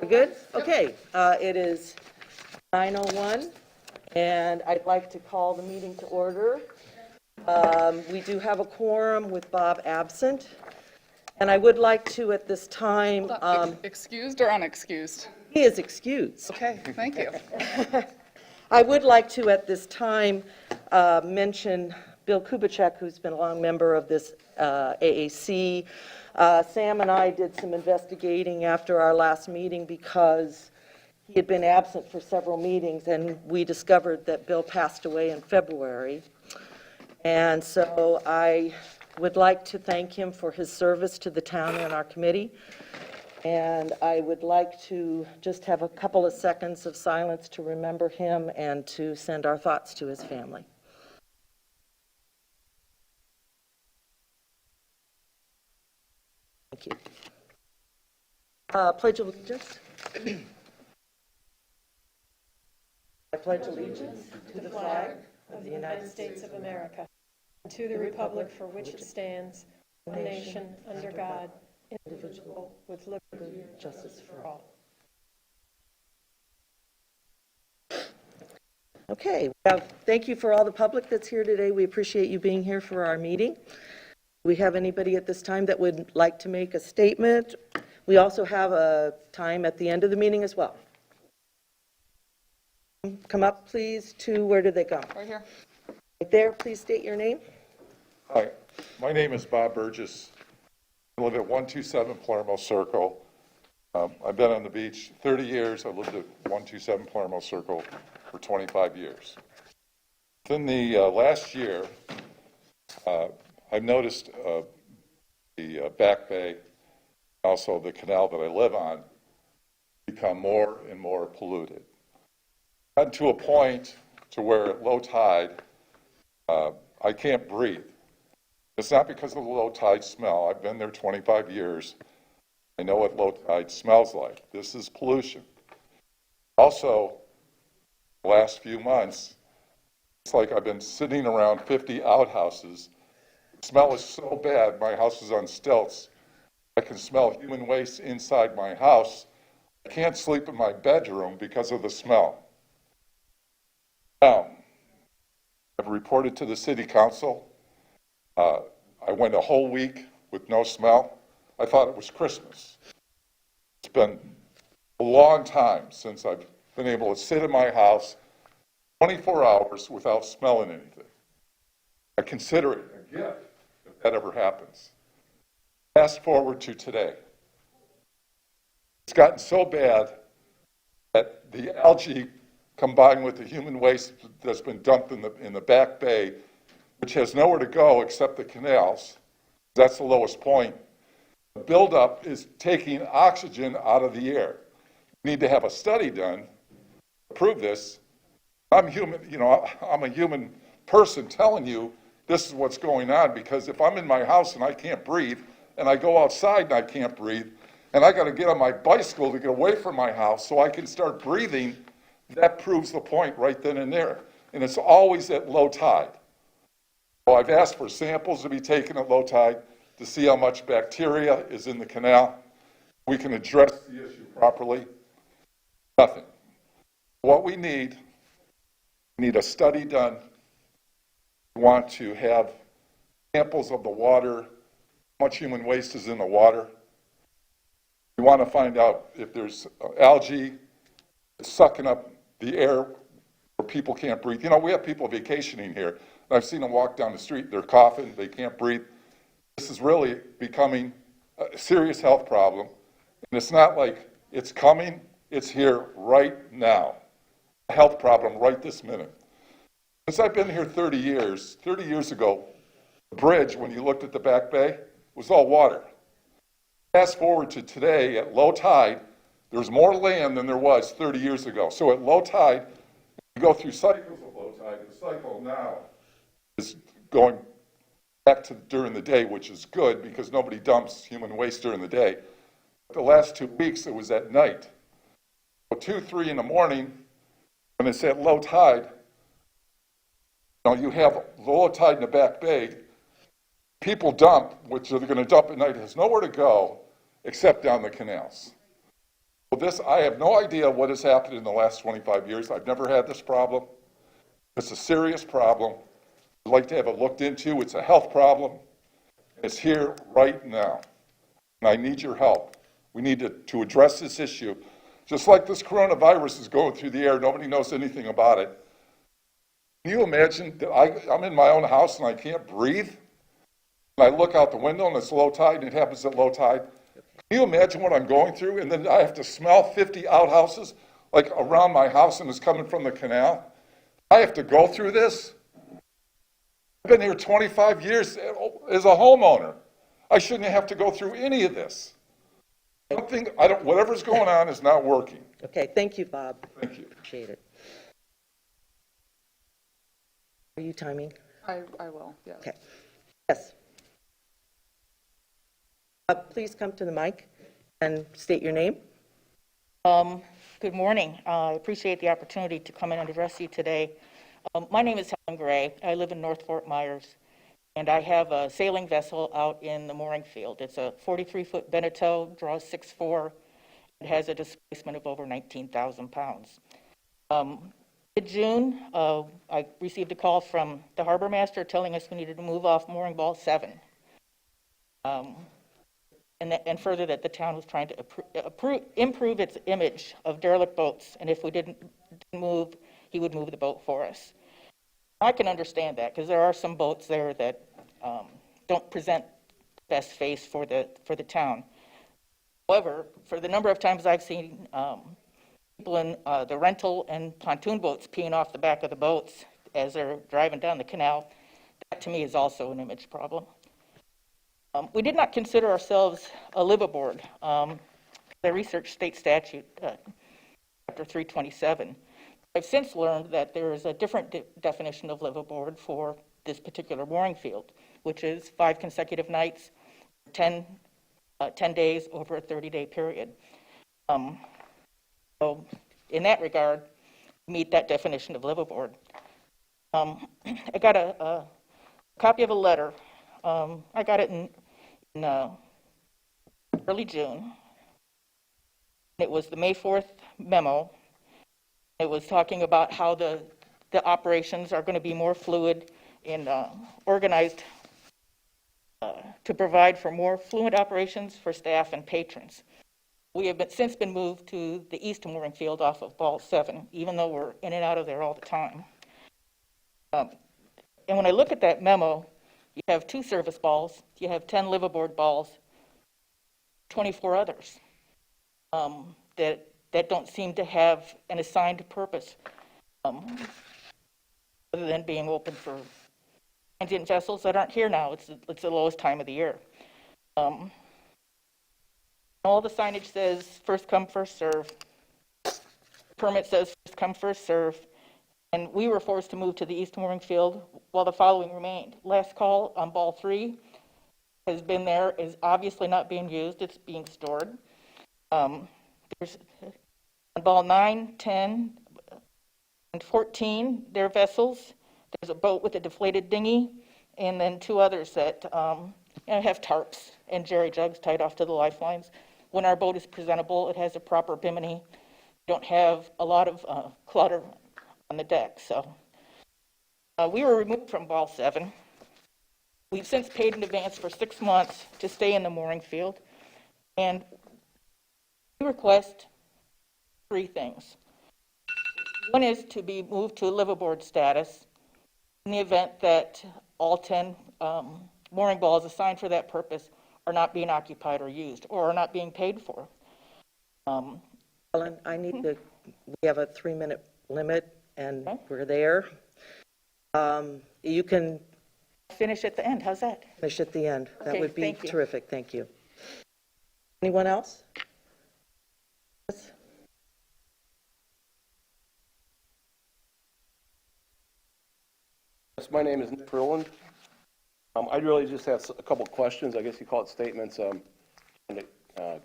We're good? Okay, it is 9:01, and I'd like to call the meeting to order. We do have a quorum with Bob absent, and I would like to, at this time, Excused or unexcused? he is excused. Okay, thank you. I would like to, at this time, mention Bill Kubitschek, who's been a long member of this AAC. Sam and I did some investigating after our last meeting because he had been absent for several meetings, and we discovered that Bill passed away in February. And so I would like to thank him for his service to the town and our committee. And I would like to just have a couple of seconds of silence to remember him and to send our thoughts to his family. Thank you. Pledge of allegiance. I pledge allegiance to the flag of the United States of America, and to the republic for which it stands, one nation, under God, indivisible, with liberty and justice for all. Okay, well, thank you for all the public that's here today. We appreciate you being here for our meeting. Do we have anybody at this time that would like to make a statement? We also have a time at the end of the meeting as well. Come up, please, to, where did they go? Right here. Right there, please state your name. Hi, my name is Bob Burgess. I live at 127 Palermo Circle. I've been on the beach 30 years. I lived at 127 Palermo Circle for 25 years. Within the last year, I've noticed the back bay, also the canal that I live on, become more and more polluted. Gotten to a point to where at low tide, I can't breathe. It's not because of the low tide smell. I've been there 25 years. I know what low tide smells like. This is pollution. Also, the last few months, it's like I've been sitting around 50 outhouses. The smell is so bad, my house is on stilts. I can smell human waste inside my house. I can't sleep in my bedroom because of the smell. Now, I've reported to the city council. I went a whole week with no smell. I thought it was Christmas. It's been a long time since I've been able to sit in my house 24 hours without smelling anything. I consider it a gift if that ever happens. Fast forward to today. It's gotten so bad that the algae combined with the human waste that's been dumped in the back bay, which has nowhere to go except the canals, that's the lowest point. The buildup is taking oxygen out of the air. We need to have a study done to prove this. I'm human, I'm a human person telling you this is what's going on, because if I'm in my house and I can't breathe, and I go outside and I can't breathe, and I got to get on my bicycle to get away from my house so I can start breathing, that proves the point right then and there. And it's always at low tide. Well, I've asked for samples to be taken at low tide to see how much bacteria is in the canal. We can address the issue properly. Nothing. What we need a study done. We want to have samples of the water, how much human waste is in the water. We want to find out if there's algae sucking up the air where people can't breathe. We have people vacationing here. And I've seen them walk down the street. They're coughing. They can't breathe. This is really becoming a serious health problem. And it's not like it's coming. It's here right now. A health problem right this minute. Since I've been here 30 years ago, the bridge, when you looked at the back bay, was all water. Fast forward to today, at low tide, there's more land than there was 30 years ago. So at low tide, you go through cycles of low tide. The cycle now is going back to during the day, which is good because nobody dumps human waste during the day. The last 2 weeks, it was at night. So 2, 3 in the morning, when it's at low tide, you have low tide in the back bay. People dump, which they're going to dump at night, has nowhere to go except down the canals. Well, I have no idea what has happened in the last 25 years. I've never had this problem. It's a serious problem. I'd like to have it looked into. It's a health problem. It's here right now. And I need your help. We need to address this issue. Just like this coronavirus is going through the air, nobody knows anything about it. Can you imagine that I'm in my own house and I can't breathe? And I look out the window and it's low tide, and it happens at low tide. Can you imagine what I'm going through? And then I have to smell 50 outhouses like around my house, and it's coming from the canal. I have to go through this. I've been here 25 years as a homeowner. I shouldn't have to go through any of this. Whatever's going on is not working. Okay, thank you, Bob. Thank you. Appreciate it. Are you timing? I will, yes. Okay. Yes. Please come to the mic and state your name. Good morning. I appreciate the opportunity to come in and address you today. My name is Helen Gray. I live in North Fort Myers, and I have a sailing vessel out in the mooring field. It's a 43-foot Beneteau, draws 6'4". It has a displacement of over 19,000 pounds. In June, I received a call from the harbor master telling us we needed to move off mooring ball 7. And further that the town was trying to improve its image of derelict boats, and if we didn't move, he would move the boat for us. I can understand that, because there are some boats there that don't present the best face for the town. However, for the number of times I've seen people in the rental and pontoon boats peeing off the back of the boats as they're driving down the canal, that to me is also an image problem. We did not consider ourselves a liveaboard. The research state statute, chapter 327. I've since learned that there is a different definition of liveaboard for this particular mooring field, which is 5 consecutive nights, 10 days over a 30-day period. So in that regard, meet that definition of liveaboard. I got a copy of a letter. I got it in early June. It was the May 4th memo. It was talking about how the operations are going to be more fluid and organized to provide for more fluid operations for staff and patrons. We have since been moved to the east mooring field off of ball 7, even though we're in and out of there all the time. And when I look at that memo, you have 2 service balls, you have 10 liveaboard balls, 24 others that don't seem to have an assigned purpose other than being open for transient vessels that aren't here now. It's the lowest time of the year. All the signage says first come, first serve. Permit says first come, first serve. And we were forced to move to the east mooring field while the following remained. Last call on ball 3 has been there, is obviously not being used, it's being stored. There's on ball 9, 10, and 14, they're vessels. There's a boat with a deflated dinghy, and then 2 others that have tarps and jerry jugs tied off to the lifelines. When our boat is presentable, it has a proper bimini. We don't have a lot of clutter on the deck. So we were removed from ball 7. We've since paid in advance for 6 months to stay in the mooring field, and we request 3 things. One is to be moved to liveaboard status in the event that all 10 mooring balls assigned for that purpose are not being occupied or used or are not being paid for. Ellen, we have a 3-minute limit, and Okay. we're there. You can Finish at the end. How's that? finish at the end. That Okay, would be thank you. terrific. Thank you. Anyone else? Yes? Yes, my name is Nick Ferland. I really just have a couple of questions. I guess you call it statements, trying to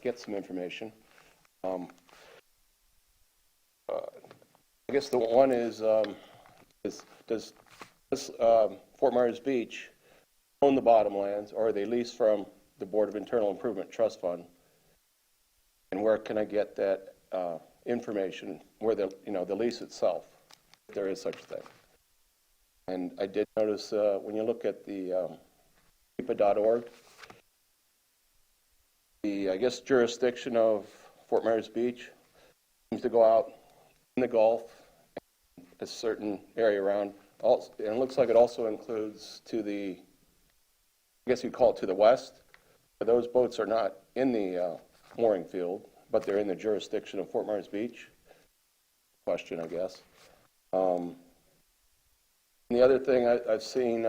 get some information. I guess the one is does this Fort Myers Beach own the bottomlands, or are they leased from the Board of Internal Improvement Trust Fund? And where can I get that information where the, the lease itself, if there is such a thing. And I did notice, when you look at the FIPA.org, the, I guess, jurisdiction of Fort Myers Beach seems to go out in the Gulf, a certain area around, and it looks like it also includes to the, I guess you'd call it to the west. Those boats are not in the mooring field, but they're in the jurisdiction of Fort Myers Beach. Question, I guess. And the other thing I've seen,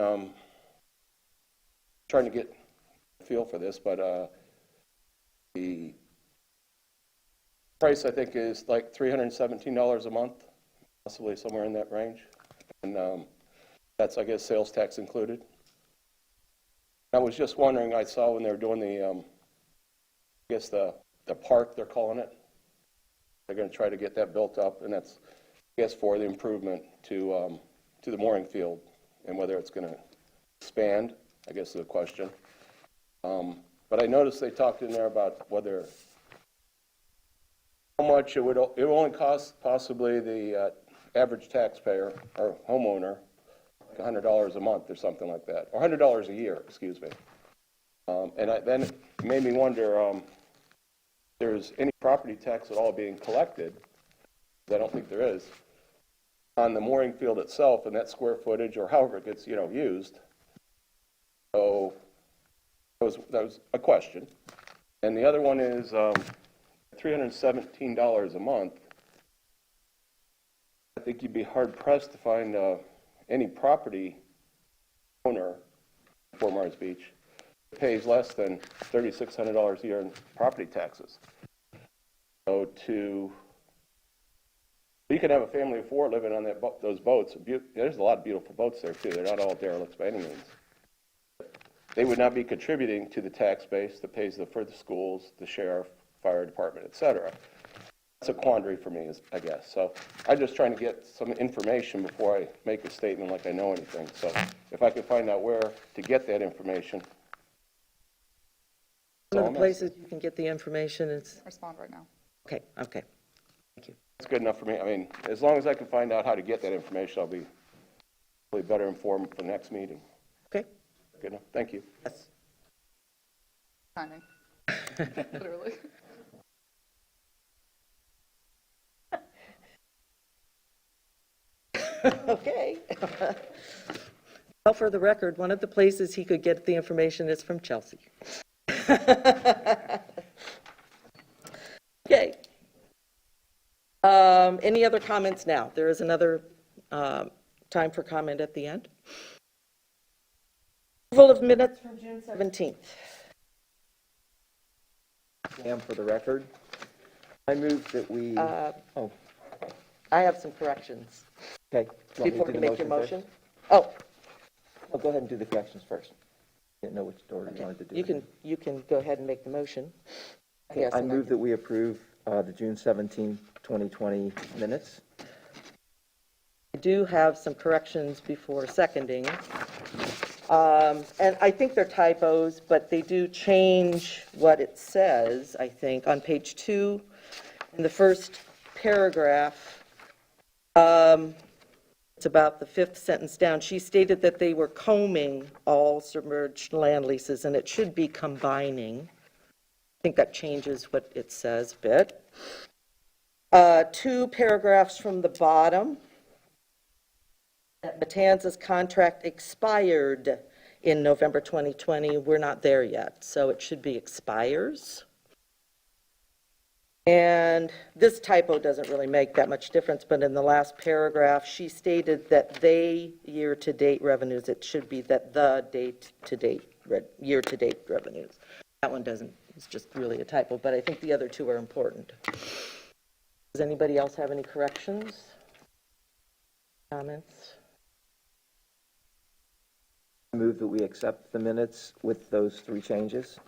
trying to get a feel for this, but the price I think is like $317 a month, possibly somewhere in that range. And that's, I guess, sales tax included. I was just wondering, I saw when they were doing the, I guess the park, they're calling it. They're going to try to get that built up, and that's, I guess, for the improvement to the mooring field, and whether it's going to expand, I guess is the question. But I noticed they talked in there about whether, how much it would only cost possibly the average taxpayer or homeowner $100 a month or something like that, or $100 a year, excuse me. And then it made me wonder if there's any property tax at all being collected, I don't think there is, on the mooring field itself and that square footage or however it gets, used. So that was a question. And the other one is $317 a month. I think you'd be hard pressed to find any property owner in Fort Myers Beach that pays less than $3,600 a year in property taxes. So you can have a family of four living on those boats. There's a lot of beautiful boats there too. They're not all derelicts by any means. They would not be contributing to the tax base that pays for the schools, the sheriff, fire department, et cetera. That's a quandary for me, I guess. So I'm just trying to get some information before I make a statement like I know anything. So if I could find out where to get that information. One of the places you can get the information is, Respond right now. okay, thank you. That's good enough for me. I mean, as long as I can find out how to get that information, I'll be really better informed for the next meeting. Okay, Good enough. Thank you. yes. Timing. Literally. Okay. Well, for the record, one of the places he could get the information is from Chelsea. Okay. Any other comments now? There is another time for comment at the end. Approval of minutes from June 17th. And for the record, I move that we, I have some corrections okay. Do you want me to before do you the make your motion. first? Oh, Oh, go ahead and do the corrections first. Didn't know which order you wanted to do. you can go ahead and make the motion. Yes, I and move that we approve the June 17, 2020 minutes. I do have some corrections before seconding. And I think they're typos, but they do change what it says, I think, on page 2, in the first paragraph. It's about the fifth sentence down. She stated that they were combing all submerged land leases, and it should be combining. I think that changes what it says a bit. 2 paragraphs from the bottom. Matanzas contract expired in November 2020. We're not there yet, so it should be expires. And this typo doesn't really make that much difference, but in the last paragraph, she stated that they year-to-date revenues, it should be that the date-to-date, year-to-date revenues. That one doesn't, it's just really a typo, but I think the other 2 are important. Does anybody else have any corrections? Comments? I move that we accept the minutes with those 3 changes.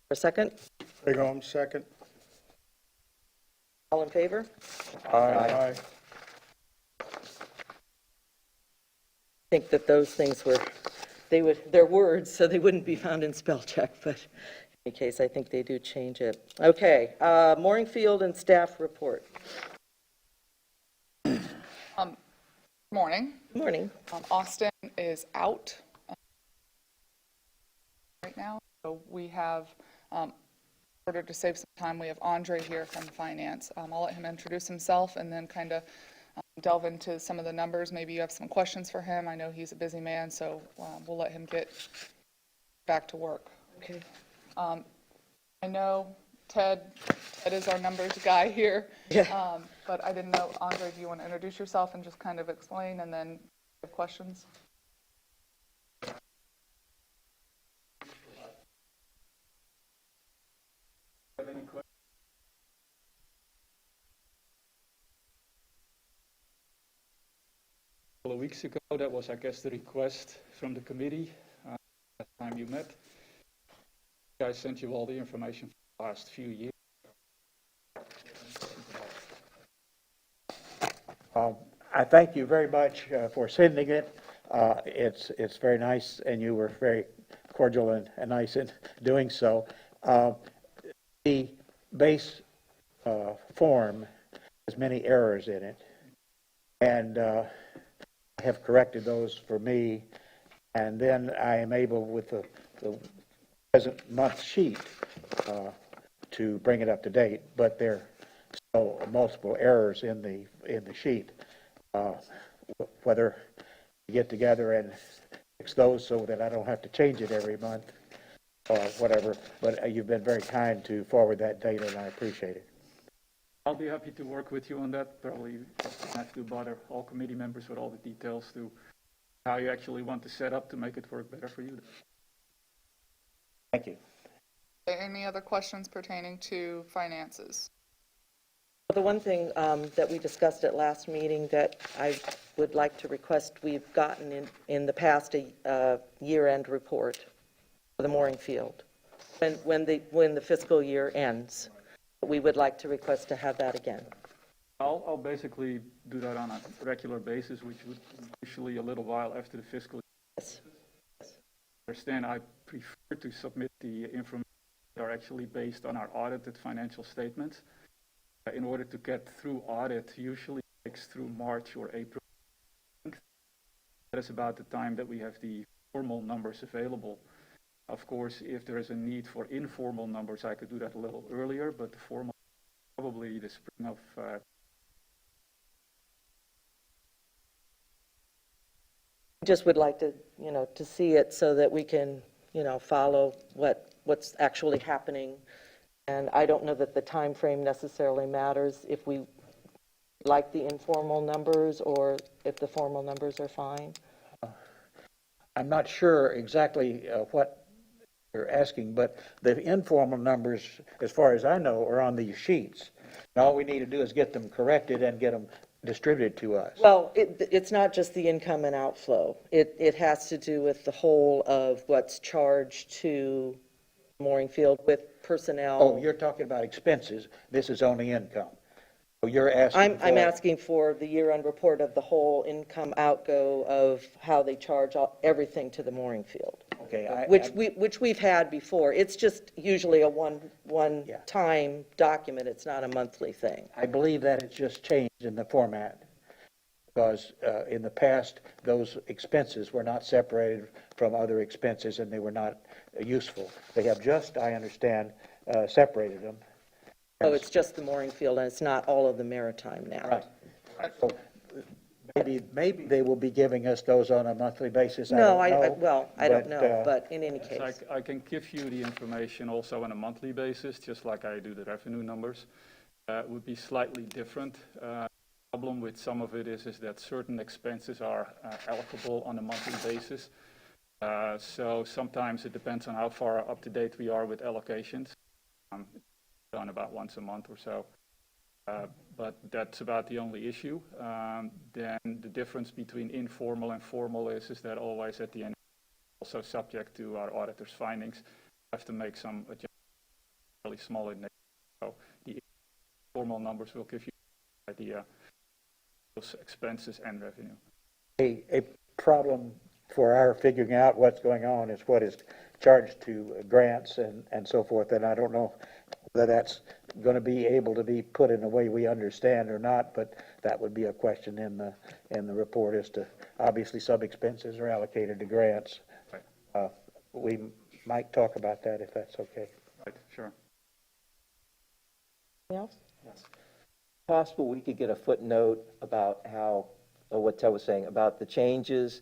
For a second? Craig Holmes, second. All in favor? Aye. I think that those things were, they're words, so they wouldn't be found in spell check, but In any case, I think they do change it. Okay, mooring field and staff report. Morning. Good morning. Austin is out right now, so we have, in order to save some time, we have Andre here from finance. I'll let him introduce himself and then kind of delve into some of the numbers. Maybe you have some questions for him. I know he's a busy man, so we'll let him get back to work. Okay. I know Ted is our numbers guy here. Yeah. But I didn't know, Andre, do you want to introduce yourself and just kind of explain and then have questions? A couple of weeks ago, that was, I guess, the request from the committee. That time you met. I sent you all the information for the last few years. I thank you very much for sending it. It's very nice, and you were very cordial and nice in doing so. The base form has many errors in it, and I have corrected those for me, and then I am able, with the present month sheet, to bring it up to date, but there are still multiple errors in the sheet. Whether you get together and fix those so that I don't have to change it every month or whatever, but you've been very kind to forward that data, and I appreciate it. I'll be happy to work with you on that. Probably don't have to bother all committee members with all the details to how you actually want to set up to make it work better for you. Thank you. Any other questions pertaining to finances? The one thing that we discussed at last meeting that I would like to request, we've gotten in the past a year-end report for the mooring field, when the fiscal year ends. We would like to request to have that again. I'll basically do that on a regular basis, which would be usually a little while after the fiscal year. Yes. I understand I prefer to submit the information that are actually based on our audited financial statements. In order to get through audit, usually it takes through March or April. That is about the time that we have the formal numbers available. Of course, if there is a need for informal numbers, I could do that a little earlier, but the formal, probably the spring of Just would like to, to see it so that we can, follow what's actually happening. And I don't know that the time frame necessarily matters if we like the informal numbers or if the formal numbers are fine. I'm not sure exactly what you're asking, but the informal numbers, as far as I know, are on these sheets. And all we need to do is get them corrected and get them distributed to us. Well, it's not just the income and outflow. It has to do with the whole of what's charged to mooring field with personnel. Oh, you're talking about expenses. This is only income. So you're asking I'm asking for the year-end report of the whole income outgo of how they charge everything to the mooring field. Okay. Which we've had before. It's just usually a one-time document. It's not a monthly thing. I believe that it's just changed in the format, because in the past, those expenses were not separated from other expenses, and they were not useful. They have just, I understand, separated them. So it's just the mooring field, and it's not all of the maritime now. Right. So maybe they will be giving us those on a monthly basis. No, I don't know. I don't know, but in any case. I can give you the information also on a monthly basis, just like I do the revenue numbers. It would be slightly different. The problem with some of it is that certain expenses are allocable on a monthly basis. So sometimes it depends on how far up to date we are with allocations. Done about once a month or so. But that's about the only issue. Then the difference between informal and formal is that always at the end, also subject to our auditor's findings, have to make some adjustments, really small in nature. So the formal numbers will give you an idea of those expenses and revenue. A problem for our figuring out what's going on is what is charged to grants and so forth, and I don't know whether that's going to be able to be put in a way we understand or not, but that would be a question in the report as to, obviously, some expenses are allocated to grants. We might talk about that if that's okay. Right, sure. Anything else? Possible we could get a footnote about how, what Ted was saying, about the changes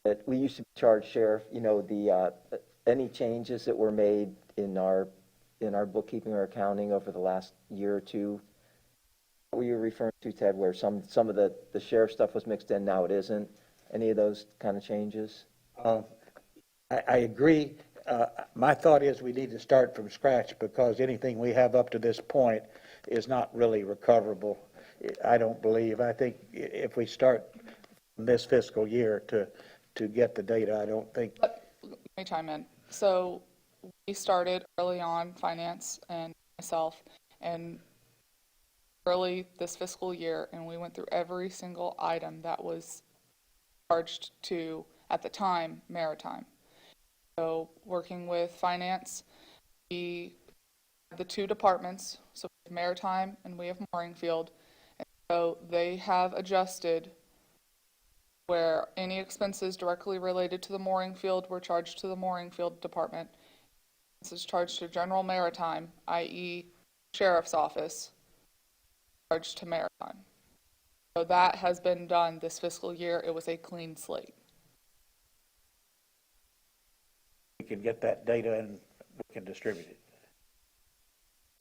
that we used to charge sheriff, any changes that were made in our bookkeeping or accounting over the last year or two. What were you referring to, Ted, where some of the sheriff stuff was mixed in, now it isn't? Any of those kind of changes? I agree. My thought is we need to start from scratch because anything we have up to this point is not really recoverable, I don't believe. I think if we start from this fiscal year to get the data, I don't think. Let me chime in. So we started early on, finance and myself, and early this fiscal year, and we went through every single item that was charged to, at the time, maritime. So working with finance, we have the two departments, so we have maritime and we have mooring field, and so they have adjusted where any expenses directly related to the mooring field were charged to the mooring field department. This is charged to general maritime, i.e. sheriff's office, charged to maritime. So that has been done this fiscal year. It was a clean slate. We can get that data and we can distribute it.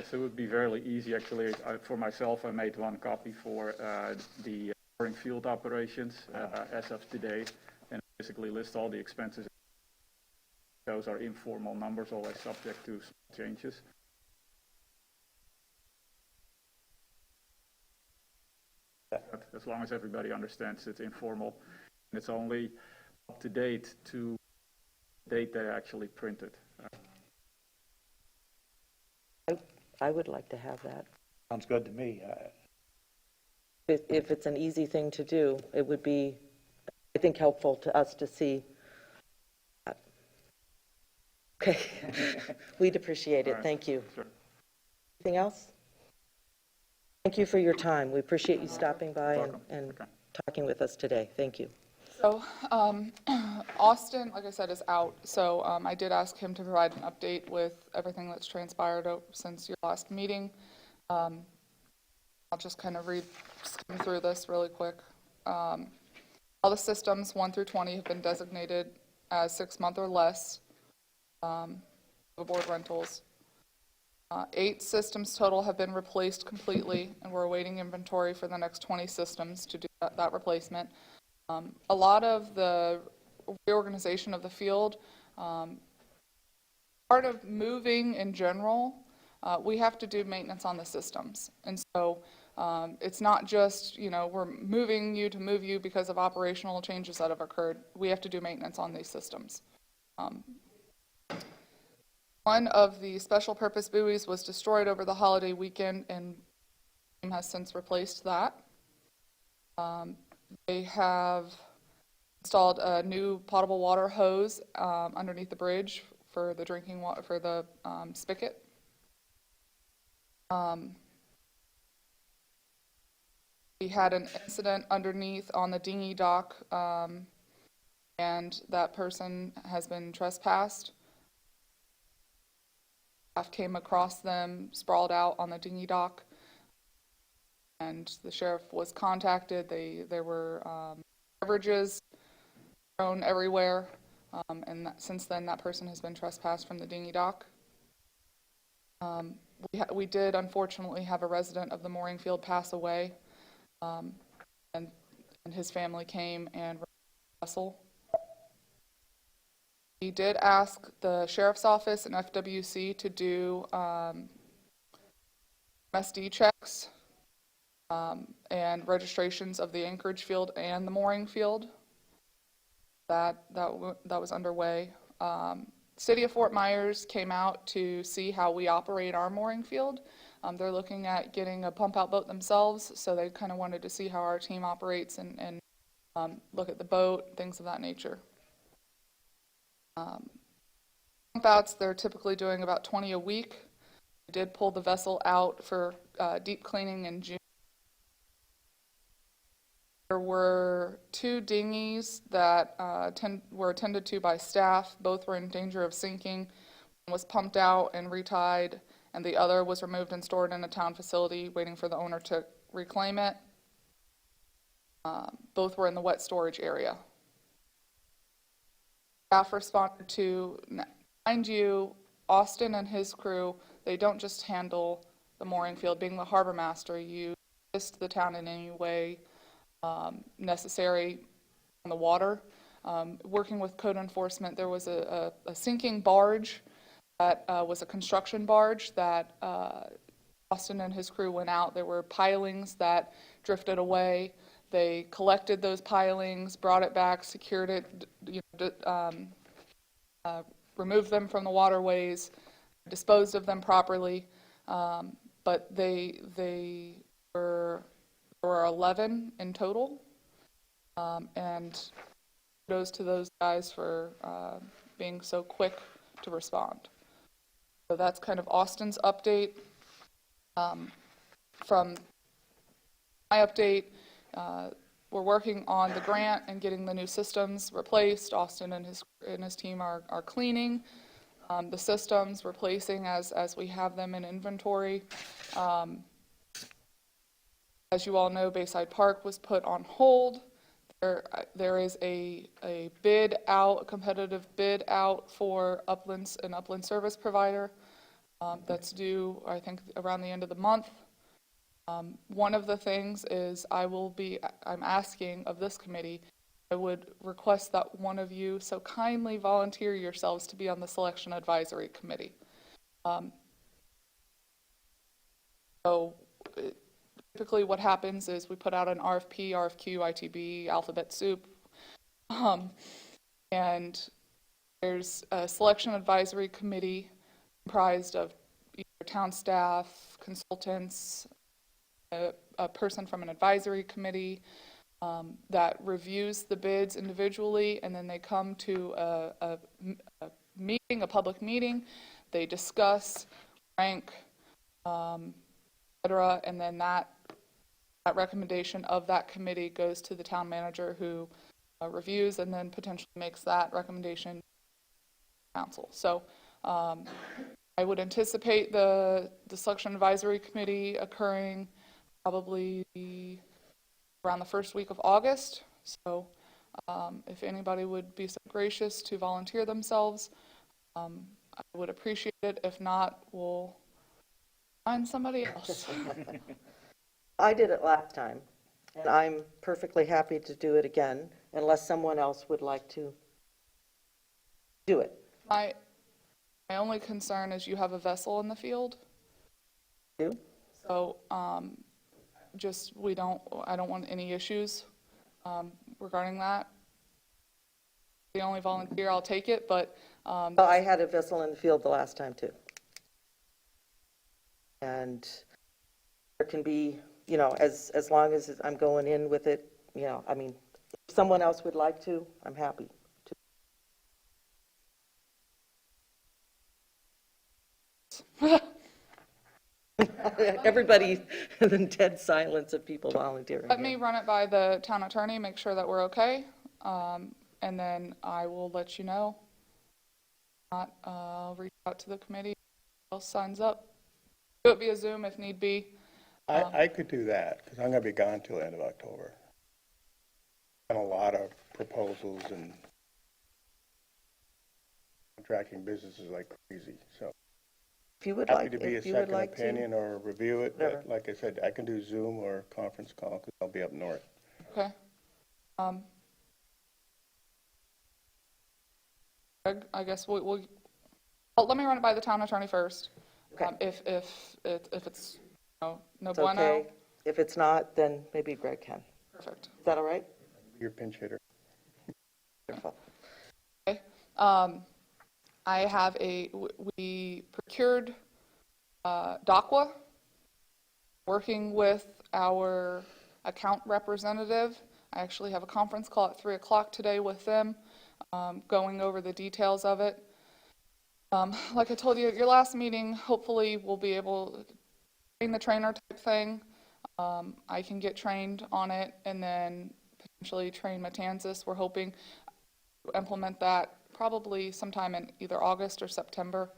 So it would be fairly easy, actually. For myself, I made one copy for the mooring field operations as of today, and basically list all the expenses. Those are informal numbers, always subject to small changes. But as long as everybody understands it's informal, and it's only up to date to the date they actually printed. I would like to have that. Sounds good to me. If it's an easy thing to do, it would be, I think, helpful to us to see. Okay, we'd appreciate it. Right. Thank you. Sure. Anything else? Thank you for your time. We appreciate you stopping by Welcome. and Okay. talking with us today. Thank you. So Austin, like I said, is out. So I did ask him to provide an update with everything that's transpired since your last meeting. I'll just kind of skim through this really quick. All the systems 1 through 20 have been designated as 6-month or less aboard rentals. 8 systems total have been replaced completely, and we're awaiting inventory for the next 20 systems to do that replacement. A lot of the reorganization of the field, part of moving in general, we have to do maintenance on the systems. And so it's not just, we're moving you to move you because of operational changes that have occurred. We have to do maintenance on these systems. One of the special purpose buoys was destroyed over the holiday weekend, and the team has since replaced that. They have installed a new potable water hose underneath the bridge for the drinking water, for the spigot. We had an incident underneath on the dinghy dock, and that person has been trespassed. Staff came across them sprawled out on the dinghy dock, and the sheriff was contacted. There were beverages thrown everywhere, and since then that person has been trespassed from the dinghy dock. We did unfortunately have a resident of the mooring field pass away, and his family came and rescued the vessel. We did ask the sheriff's office and FWC to do MSD checks and registrations of the Anchorage field and the mooring field. That was underway. City of Fort Myers came out to see how we operate our mooring field. They're looking at getting a pump out boat themselves, so they kind of wanted to see how our team operates and look at the boat, things of that nature. Pump outs, they're typically doing about 20 a week. We did pull the vessel out for deep cleaning in June. There were 2 dinghies that were attended to by staff. Both were in danger of sinking. One was pumped out and retied, and the other was removed and stored in a town facility, waiting for the owner to reclaim it. Both were in the wet storage area. Staff responded to, mind you, Austin and his crew, they don't just handle the mooring field. Being the harbor master, you assist the town in any way necessary on the water. Working with code enforcement, there was a sinking barge that was a construction barge that Austin and his crew went out. There were pilings that drifted away. They collected those pilings, brought it back, secured it, removed them from the waterways, disposed of them properly. But there were 11 in total. And kudos to those guys for being so quick to respond. So that's kind of Austin's update. From my update, we're working on the grant and getting the new systems replaced. Austin and his team are cleaning the systems, replacing as we have them in inventory. As you all know, Bayside Park was put on hold. There is a bid out, a competitive bid out for an upland service provider that's due, I think, around the end of the month. One of the things is I'm asking of this committee, I would request that one of you so kindly volunteer yourselves to be on the Selection Advisory Committee. Typically what happens is we put out an RFP, RFQ, ITB, alphabet soup, and there's a Selection Advisory Committee comprised of either town staff, consultants, a person from an advisory committee that reviews the bids individually, and then they come to a meeting, a public meeting. They discuss, rank, etc., and then that recommendation of that committee goes to the town manager, who reviews and then potentially makes that recommendation to council. So I would anticipate the Selection Advisory Committee occurring probably around the first week of August. So if anybody would be so gracious to volunteer themselves, I would appreciate it. If not, we'll find somebody else. I did it last time, and I'm perfectly happy to do it again, unless someone else would like to do it. My only concern is you have a vessel in the field. You? So I don't want any issues regarding that. The only volunteer, I'll take it, but. Well, I had a vessel in the field the last time too. And there can be, as long as I'm going in with it, if someone else would like to, I'm happy to. Everybody, the dead silence of people volunteering. Let me run it by the town attorney, make sure that we're okay, and then I will let you know. If not, I'll reach out to the committee. Who else signs up? Do it via Zoom if need be. I could do that, because I'm going to be gone till the end of October. Got a lot of proposals and contracting businesses like crazy, so. If you would Happy like, to be a if you would second like to. opinion or review it, Whatever. but like I said, I can do Zoom or conference call, because I'll be up north. Okay. I guess we'll let me run it by the town attorney first. Okay. If it's no It's bueno. okay. If it's not, then maybe Greg can. Perfect. Is that all right? Your pinch hitter. Wonderful. Okay. We procured DACWA, working with our account representative. I actually have a conference call at 3 o'clock today with them. going over the details of it. Like I told you at your last meeting, hopefully we'll be able to train the trainer type thing. I can get trained on it and then potentially train Matanzas. We're hoping to implement that probably sometime in either August or September.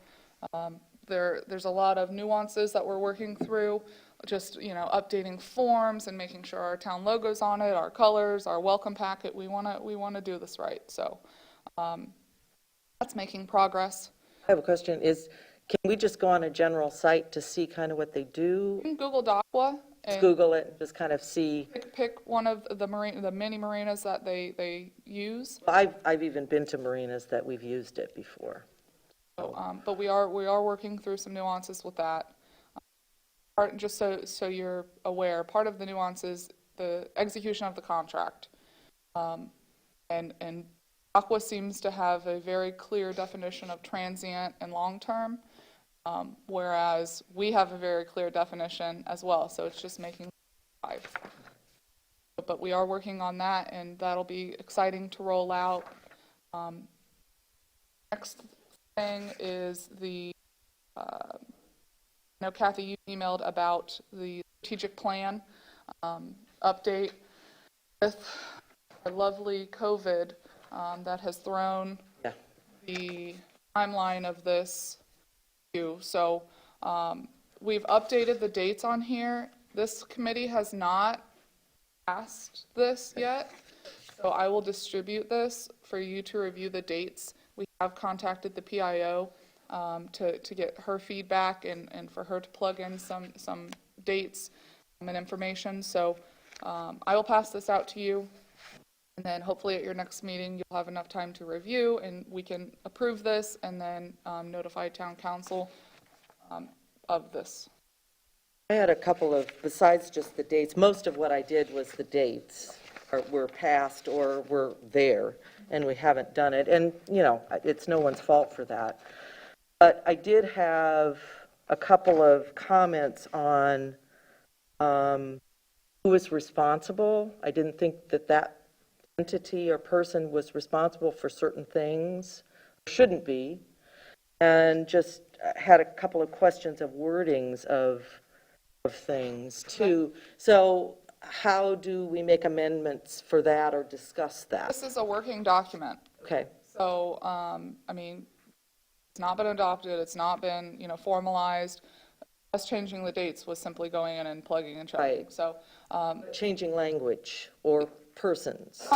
There's a lot of nuances that we're working through, just, updating forms and making sure our town logo's on it, our colors, our welcome packet. We want to do this right. So that's making progress. I have a question, can we just go on a general site to see kind of what they do? You can Google Docwa Just and Google it, and just kind of see. pick one of the mini marinas that they use. I've even been to marinas that we've used it before. So, but we are working through some nuances with that. Just so you're aware, part of the nuance is the execution of the contract. And Aqua seems to have a very clear definition of transient and long-term, whereas we have a very clear definition as well, so it's just making five. But we are working on that, and that'll be exciting to roll out. Next thing is Kathy, you emailed about the strategic plan update with our lovely COVID that has thrown the timeline of this view. So we've updated the dates on here. This committee has not passed this yet, so I will distribute this for you to review the dates. We have contacted the PIO to get her feedback and for her to plug in some dates and information. So I will pass this out to you, and then hopefully at your next meeting you'll have enough time to review and we can approve this and then notify town council of this. I had a couple of, besides just the dates, most of what I did was the dates were passed or were there, and we haven't done it. And, it's no one's fault for that. But I did have a couple of comments on who was responsible. I didn't think that entity or person was responsible for certain things, shouldn't be, and just had a couple of questions of wordings of things too. So how do we make amendments for that or discuss that? This is a working document. Okay. So, it's not been adopted, it's not been, formalized. Us changing the dates was simply going in and plugging and checking. Right. So, Changing language or persons.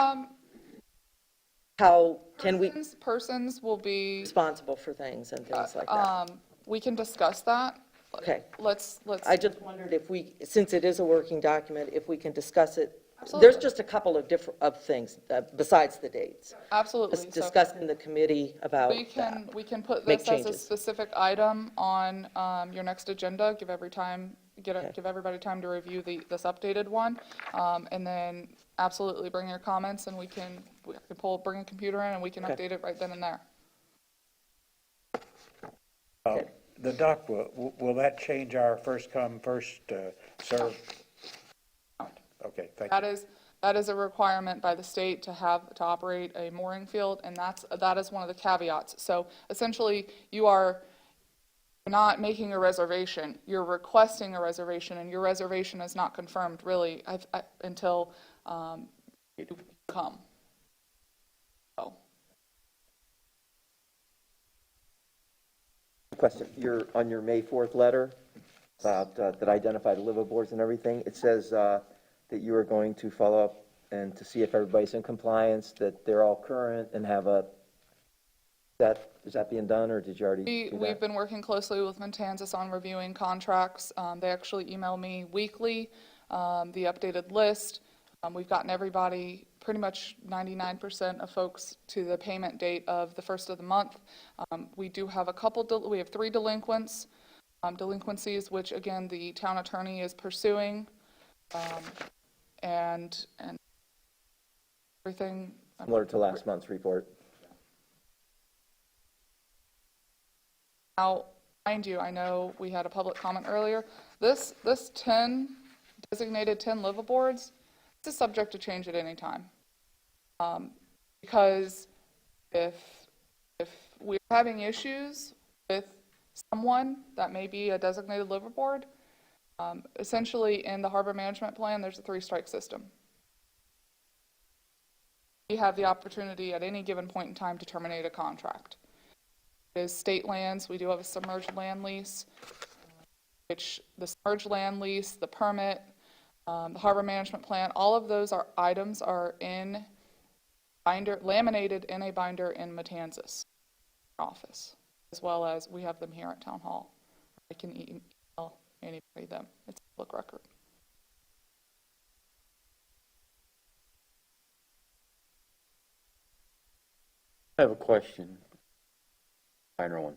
How can we persons will be, responsible for things and things like that? we can discuss that. Okay. Let's. I just wondered if we, since it is a working document, if we can discuss it. Absolutely. There's just a couple of different things besides the dates. Absolutely. Just discuss in the committee about that. We can put Make this as a changes. specific item on your next agenda. Give everybody time to review this updated one, and then absolutely bring your comments, and we can bring a computer in, and we can update it right then and there. The dock, will that change our first come, first serve? Okay, thank you. That is a requirement by the state to operate a mooring field, and that is one of the caveats. So essentially, you are not making a reservation, you're requesting a reservation, and your reservation is not confirmed really until you come. So. Question, on your May 4th letter about, that identified liveaboards and everything, it says that you are going to follow up and to see if everybody's in compliance, that they're all current and have is that being done, or did you already do that? We've been working closely with Matanzas on reviewing contracts. They actually email me weekly the updated list. We've gotten everybody, pretty much 99% of folks, to the payment date of the first of the month. We do have we have 3 delinquencies, which again, the town attorney is pursuing. And everything. Similar to last month's report. Now, mind you, I know we had a public comment earlier. This designated 10 liveaboards, this is subject to change at any time. Because if we're having issues with someone that may be a designated liverboard, essentially in the harbor management plan, there's a 3-strike system. We have the opportunity at any given point in time to terminate a contract. It is state lands. We do have a submerged land lease, which the submerged land lease, the permit, the harbor management plan, all of those items are in binder, laminated in a binder in Matanzas office, as well as we have them here at Town Hall. I can email anybody them. It's a public record. I have a question, minor one.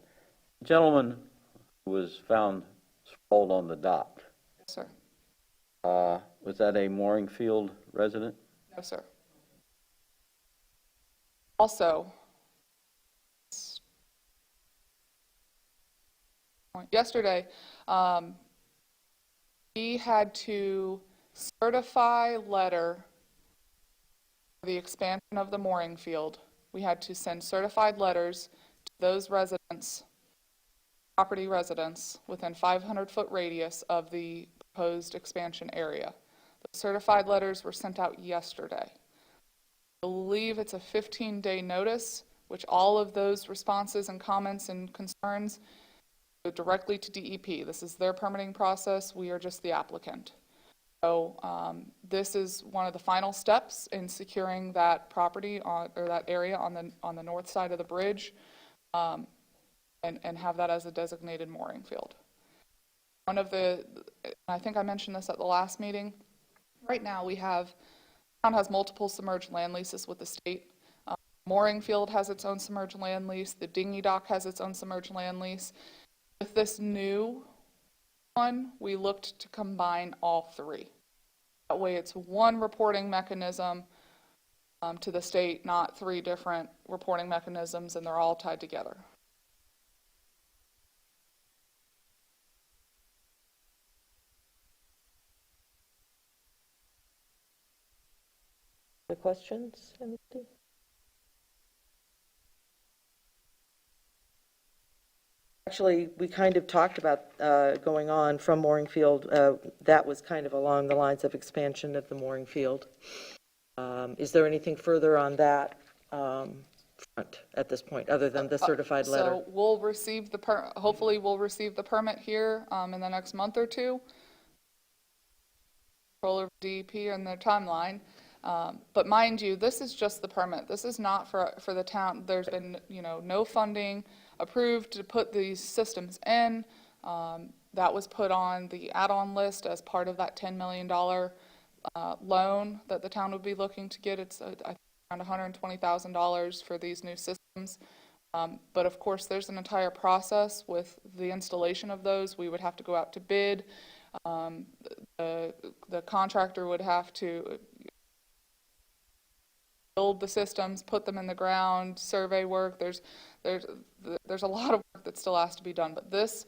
Gentleman who was found sprawled on the dock, Yes, sir. was that a mooring field resident? No, sir. Also, yesterday, we had to certify letter for the expansion of the mooring field. We had to send certified letters to those residents, property residents, within 500-foot radius of the proposed expansion area. The certified letters were sent out yesterday. I believe it's a 15-day notice, which all of those responses and comments and concerns go directly to DEP. This is their permitting process. We are just the applicant. So this is one of the final steps in securing that property or that area on the north side of the bridge, and have that as a designated mooring field. One of the, I think I mentioned this at the last meeting. Right now, town has multiple submerged land leases with the state. Mooring field has its own submerged land lease. The dinghy dock has its own submerged land lease. With this new one, we looked to combine all 3. That way it's one reporting mechanism to the state, not 3 different reporting mechanisms, and they're all tied together. Other questions, anybody? Actually, we kind of talked about going on from mooring field. That was kind of along the lines of expansion of the mooring field. Is there anything further on that front at this point, other than the certified letter? So we'll receive hopefully we'll receive the permit here in the next month or 2. Control over DEP and their timeline. But mind you, this is just the permit. This is not for the town. There's been, no funding approved to put these systems in. That was put on the add-on list as part of that $10 million loan that the town would be looking to get. It's I think around $120,000 for these new systems. But of course, there's an entire process with the installation of those. We would have to go out to bid. The contractor would have to build the systems, put them in the ground, survey work. There's a lot of work that still has to be done, but this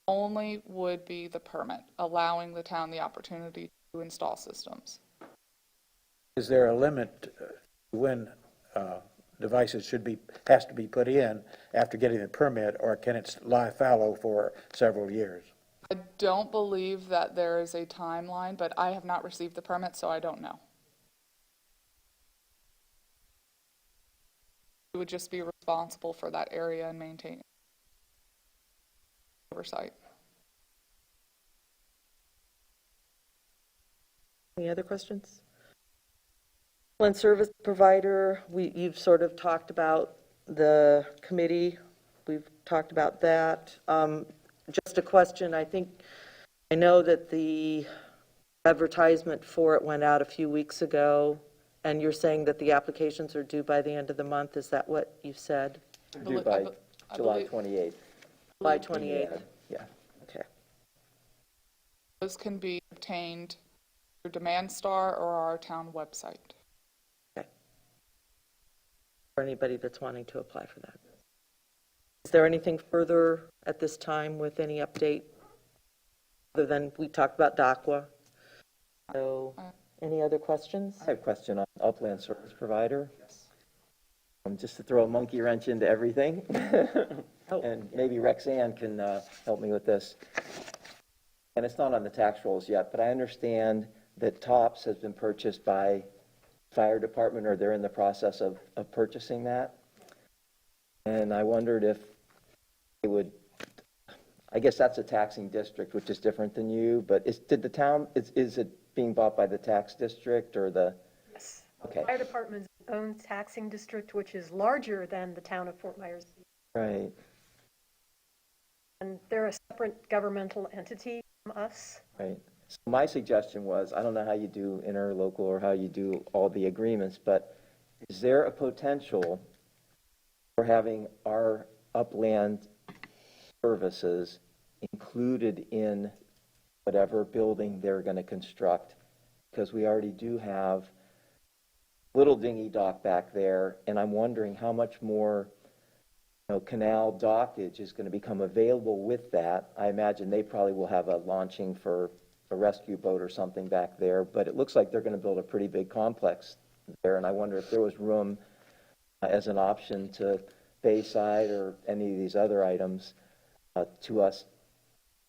only would be the permit, allowing the town the opportunity to install systems. Is there a limit when devices has to be put in after getting the permit, or can it lie fallow for several years? I don't believe that there is a timeline, but I have not received the permit, so I don't know. We would just be responsible for that area and maintain oversight. Any other questions? Land service provider, you've sort of talked about the committee. We've talked about that. Just a question, I know that the advertisement for it went out a few weeks ago, and you're saying that the applications are due by the end of the month. Is that what you said? Due by July 28th. July 28th? Yeah. Okay. Those can be obtained through Demand Star or our town website. Okay. For anybody that's wanting to apply for that. Is there anything further at this time with any update? Other than we talked about DACWA. So, any other questions? I have a question on upland service provider. Yes. just to throw a monkey wrench into everything. And maybe Rexanne can help me with this. And it's not on the tax rolls yet, but I understand that TOPS has been purchased by fire department, or they're in the process of purchasing that. And I wondered if they would, I guess that's a taxing district, which is different than you, but did the town, is it being bought by the tax district or the? Yes. Okay. Fire department's own taxing district, which is larger than the town of Fort Myers. Right. And they're a separate governmental entity from us. Right. So my suggestion was, I don't know how you do interlocal or how you do all the agreements, but is there a potential for having our upland services included in whatever building they're going to construct? Because we already do have little dinghy dock back there, and I'm wondering how much more canal dockage is going to become available with that. I imagine they probably will have a launching for a rescue boat or something back there, but it looks like they're going to build a pretty big complex there, and I wonder if there was room as an option to Bayside or any of these other items to us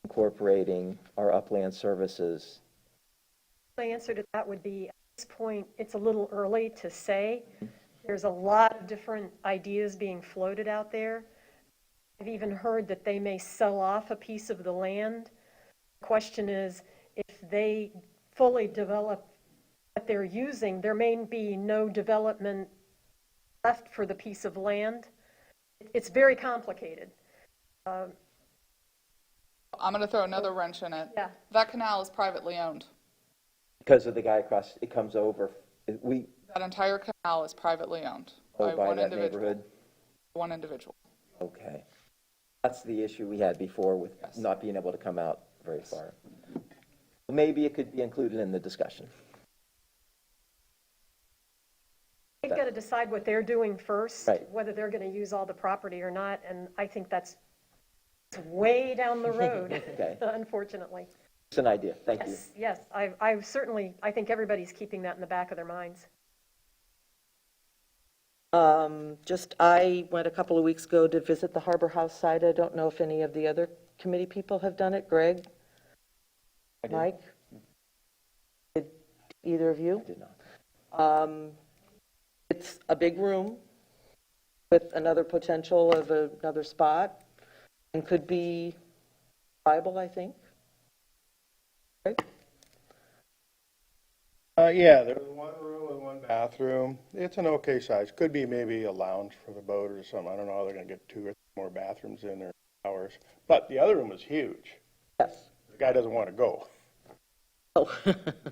incorporating our upland services. The answer to that would be, at this point, it's a little early to say. There's a lot of different ideas being floated out there. I've even heard that they may sell off a piece of the land. The question is, if they fully develop what they're using, there may be no development left for the piece of land. It's very complicated. I'm going to throw another wrench in it. Yeah. That canal is privately owned. Because of the guy across, it comes over, That entire canal is privately owned by one that individual. neighborhood. One individual. Okay. That's the issue we had before with Yes. not being able to come out very far. Maybe it could be included in the discussion. They've got to decide what they're doing first, Right. whether they're going to use all the property or not, and I think that's way down the road, Okay. unfortunately. It's an idea. Thank you. Yes, I certainly, I think everybody's keeping that in the back of their minds. I went a couple of weeks ago to visit the Harbor House site. I don't know if any of the other committee people have done it. Greg? Mike? Did either of you? I did not. It's a big room with another potential of another spot, and could be viable, I think. Right? Yeah, there's one room with one bathroom. It's an okay size. Could be maybe a lounge for the boat or something. I don't know how they're gonna get 2 or 3 more bathrooms in there, showers. But the other room is huge. Yes. The guy doesn't want to go. Oh.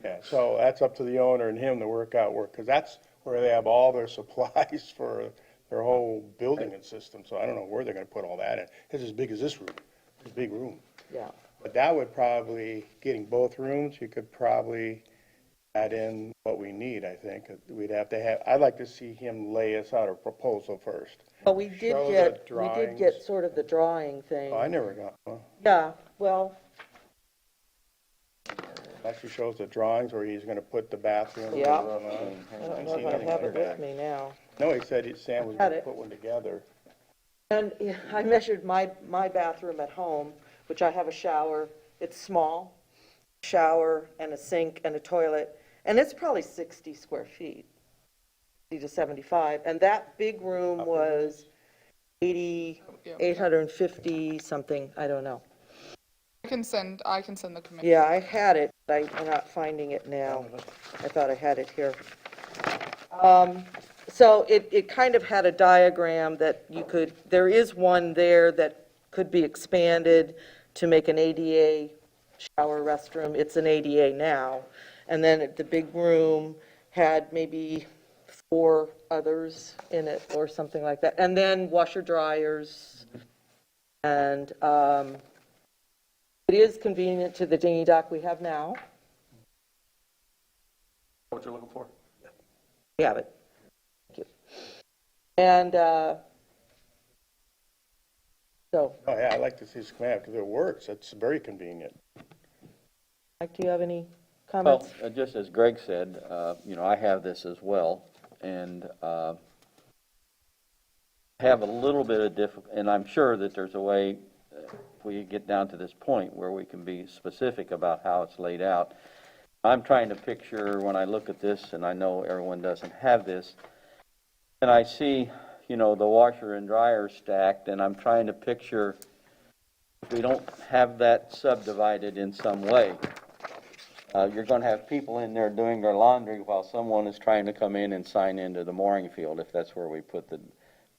Yeah, so that's up to the owner and him to work out because that's where they have all their supplies for their whole building and system. So I don't know where they're gonna put all that in. It's as big as this room. It's a big room. Yeah. But that would probably, getting both rooms, you could probably add in what we need, I think. We'd have to have, I'd like to see him lay us out a proposal first. Well, we Show the did get drawings. sort of the drawing thing. Oh, I never got one. Yeah, well, Actually shows the drawings where he's gonna put the bathroom. Yeah. I I don't know if I have it with me now. No, he said Sam was Had gonna it. put one together. And yeah, I measured my bathroom at home, which I have a shower. It's small, shower and a sink and a toilet, and it's probably 60 square feet, 60 to 75. And that big room was 850 something, I don't know. I can send the committee. Yeah, I had it, but I'm not finding it now. I thought I had it here. So it kind of had a diagram that there is one there that could be expanded to make an ADA shower restroom. It's an ADA now. And then the big room had maybe 4 others in it or something like that. And then washer dryers. And it is convenient to the dinghy dock we have now. What you're looking for? We have it. Thank you. And so, Oh, yeah, I'd like to see this come out because it works. It's very convenient. Mike, do you have any Well, comments? just as Greg said, I have this as well, and have a little bit of and I'm sure that there's a way, if we get down to this point, where we can be specific about how it's laid out. I'm trying to picture, when I look at this, and I know everyone doesn't have this, and I see, the washer and dryer stacked, and I'm trying to picture, if we don't have that subdivided in some way, you're going to have people in there doing their laundry while someone is trying to come in and sign into the mooring field, if that's where we put the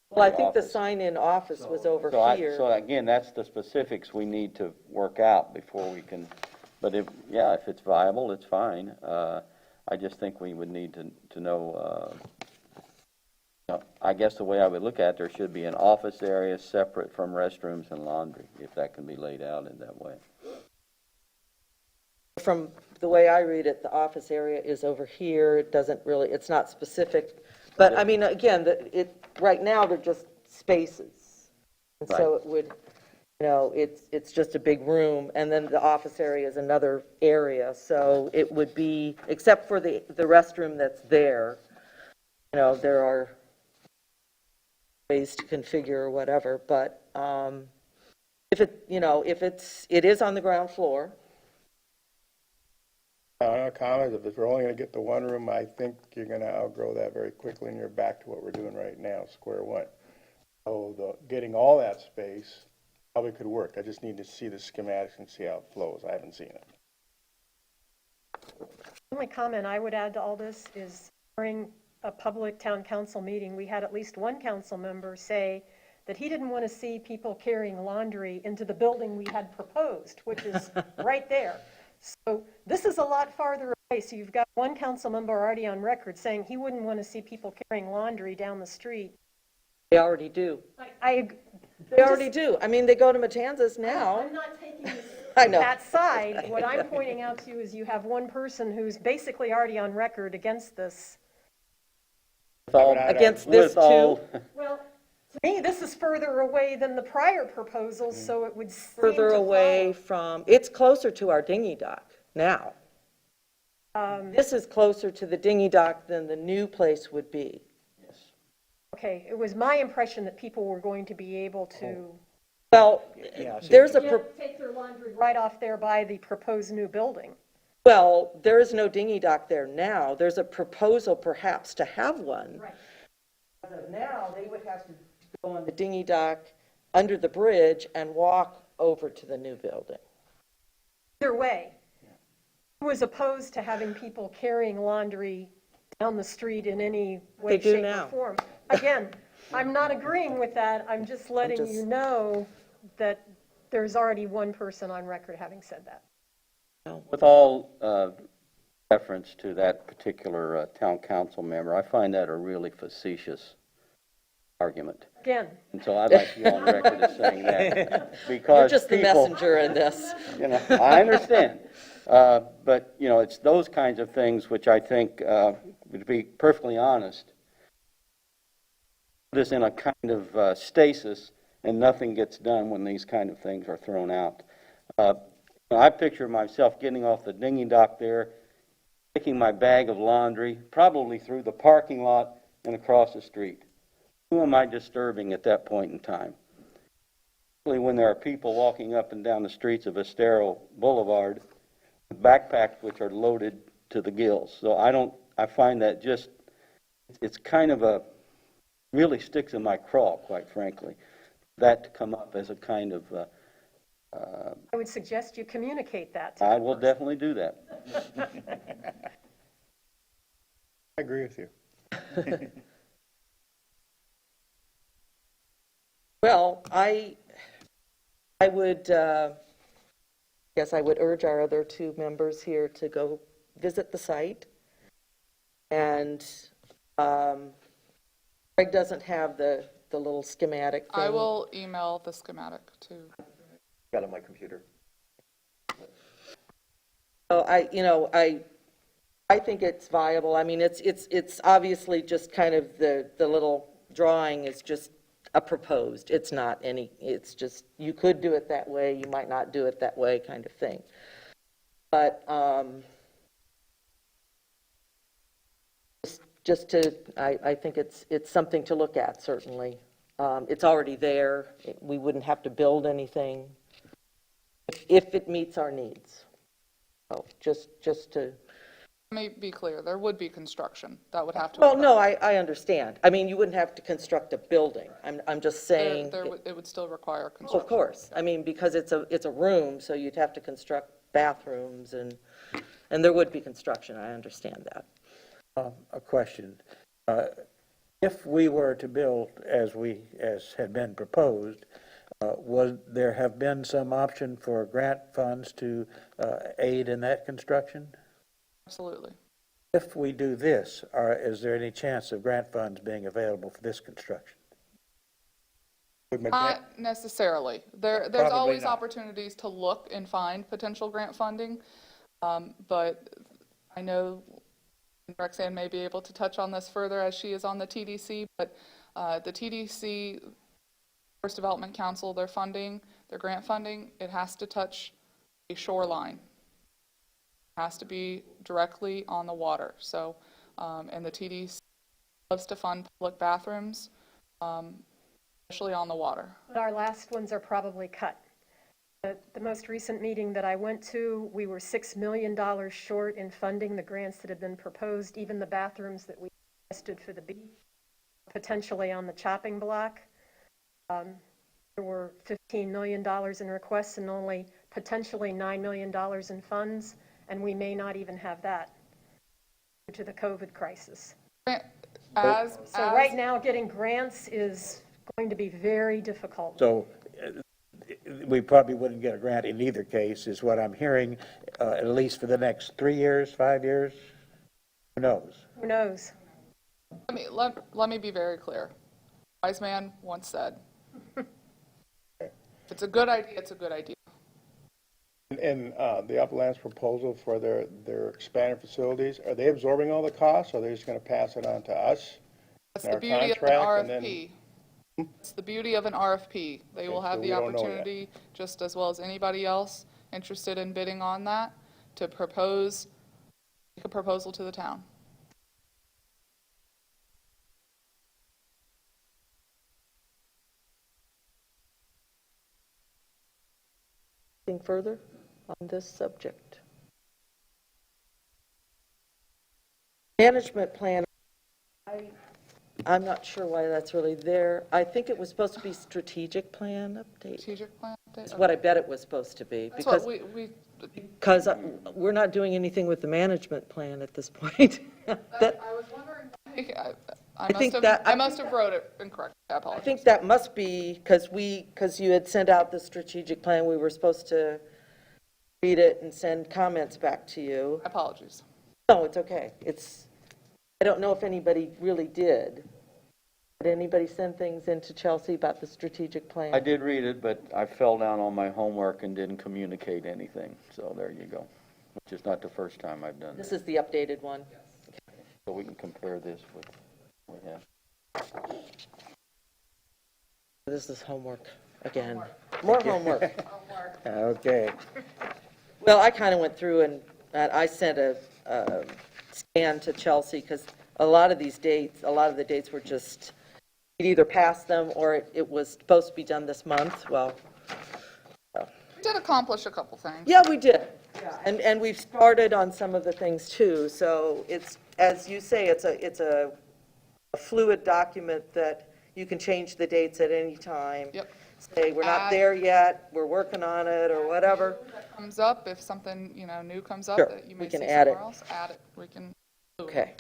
Well, I think the office. sign-in office was over So here. so again, that's the specifics we need to work out before we can, but if it's viable, it's fine. I just think we would need to know, I guess the way I would look at it, there should be an office area separate from restrooms and laundry, if that can be laid out in that way. From the way I read it, the office area is over here. It doesn't really, it's not specific. But, I mean, again, right now, they're just spaces. And so it would, it's just a big room, and then the office area is another area. So it would be, except for the restroom that's there, there are ways to configure or whatever. But if it is on the ground floor. No comment. If we're only going to get the one room, I think you're going to outgrow that very quickly, and you're back to what we're doing right now, square one. So getting all that space probably could work. I just need to see the schematics and see how it flows. I haven't seen it. The only comment I would add to all this is during a public town council meeting, we had at least one council member say that he didn't want to see people carrying laundry into the building we had proposed, which is right there. So this is a lot farther away. So you've got one council member already on record saying he wouldn't want to see people carrying laundry down the street. They already do. They already do. I mean, they go to Matanzas now. I'm not taking this I know. that side. What I'm pointing out to you is you have one person who's basically already on record against this. Against this too. Well, to me, this is further away than the prior proposals, so it would seem Further to away follow. from, it's closer to our dinghy dock now. This is closer to the dinghy dock than the new place would be. Okay, it was my impression that people were going to be able to Well, there's take their laundry right off there by the proposed new building. well, there is no dinghy dock there now. There's a proposal perhaps to have one. Right. As of now, they would have to go on the dinghy dock under the bridge and walk over to the new building. Either way, who was opposed to having people carrying laundry down the street in any way, They do shape, now. or form? Again, I'm not agreeing with that. I'm just letting you know that there's already one person on record having said that. With all reference to that particular town council member, I find that a really facetious argument. Again, And so I'd like you on record as saying that. Because You're just the people, messenger in this. I understand. But, it's those kinds of things which I think, to be perfectly honest, put us in a kind of stasis, and nothing gets done when these kind of things are thrown out. I picture myself getting off the dinghy dock there, taking my bag of laundry, probably through the parking lot and across the street. Who am I disturbing at that point in time? Particularly when there are people walking up and down the streets of Estero Boulevard with backpacks which are loaded to the gills. So I find that it's kind of really sticks in my craw, quite frankly, that to come up as a kind of, I would suggest you communicate that to I them. will definitely do that. I agree with you. Well, I would, guess I would urge our other two members here to go visit the site. And Greg doesn't have the little schematic thing. I will email the schematic to. Got it on my computer. So I think it's viable. I mean, it's obviously just kind of the little drawing is just a proposed. It's not any, it's just, you could do it that way, you might not do it that way kind of thing. But I think it's something to look at, certainly. It's already there. We wouldn't have to build anything if it meets our needs. So just to, Let me be clear, there would be construction that would have to. well, occur. no, I understand. I mean, you wouldn't have to construct a building. I'm just saying. It would still require Of construction. course. I mean, because it's a room, so you'd have to construct bathrooms and there would be construction. I understand that. A question. If we were to build as had been proposed, would there have been some option for grant funds to aid in that construction? Absolutely. If we do this, is there any chance of grant funds being available for this construction? Not necessarily. There's Probably always not. opportunities to look and find potential grant funding, but I know Roxanne may be able to touch on this further as she is on the TDC, but the TDC, Forest Development Council, their funding, their grant funding, it has to touch a shoreline. It has to be directly on the water. So, and the TDC loves to fund public bathrooms, especially on the water. But our last ones are probably cut. The most recent meeting that I went to, we were $6 million short in funding the grants that had been proposed, even the bathrooms that we requested for the beach, potentially on the chopping block. There were $15 million in requests and only potentially $9 million in funds, and we may not even have that due to the COVID crisis. So right now, getting grants is going to be very difficult. So we probably wouldn't get a grant in either case, is what I'm hearing, at least for the next 3 years, 5 years? Who knows? Who knows? Let me be very clear. Wise man once said, if it's a good idea, it's a good idea. And the Uplands proposal for their expanded facilities, are they absorbing all the costs, or are they just going to pass it on to us? That's in the our beauty of an contract, and then- RFP. It's the beauty of an RFP. They will Okay, have so the we don't know yet. opportunity, just as well as anybody else interested in bidding on that, to propose, make a proposal to the town. Anything further on this subject? Management plan, I'm not sure why that's really there. I think it was supposed to be strategic plan update. Strategic plan update? That's what I bet it was supposed to be. That's what we, Because we're not doing anything with the management plan at this point. That, I was wondering, think that- I must have wrote it incorrectly. I I apologize. think that must be, because you had sent out the strategic plan, we were supposed to read it and send comments back to you. Apologies. No, it's okay. I don't know if anybody really did. Did anybody send things into Chelsea about the strategic plan? I did read it, but I fell down on my homework and didn't communicate anything, so there you go. Which is not the first time I've done This that. is the updated one. So we can compare this with what we have. This is homework again. More homework. Okay. Well, I kind of went through and I sent a scan to Chelsea because a lot of the dates were just, you'd either pass them or it was supposed to be done this month. Well, We did accomplish a couple things. yeah, we did. And we've started on some of the things too. So it's, as you say, it's a fluid document that you can change the dates at any time. Yep. Say, we're not there yet, we're working on it, or whatever. Comes up, if something, new comes up Sure, that you we may can see add somewhere it. else, add it. We can. Okay.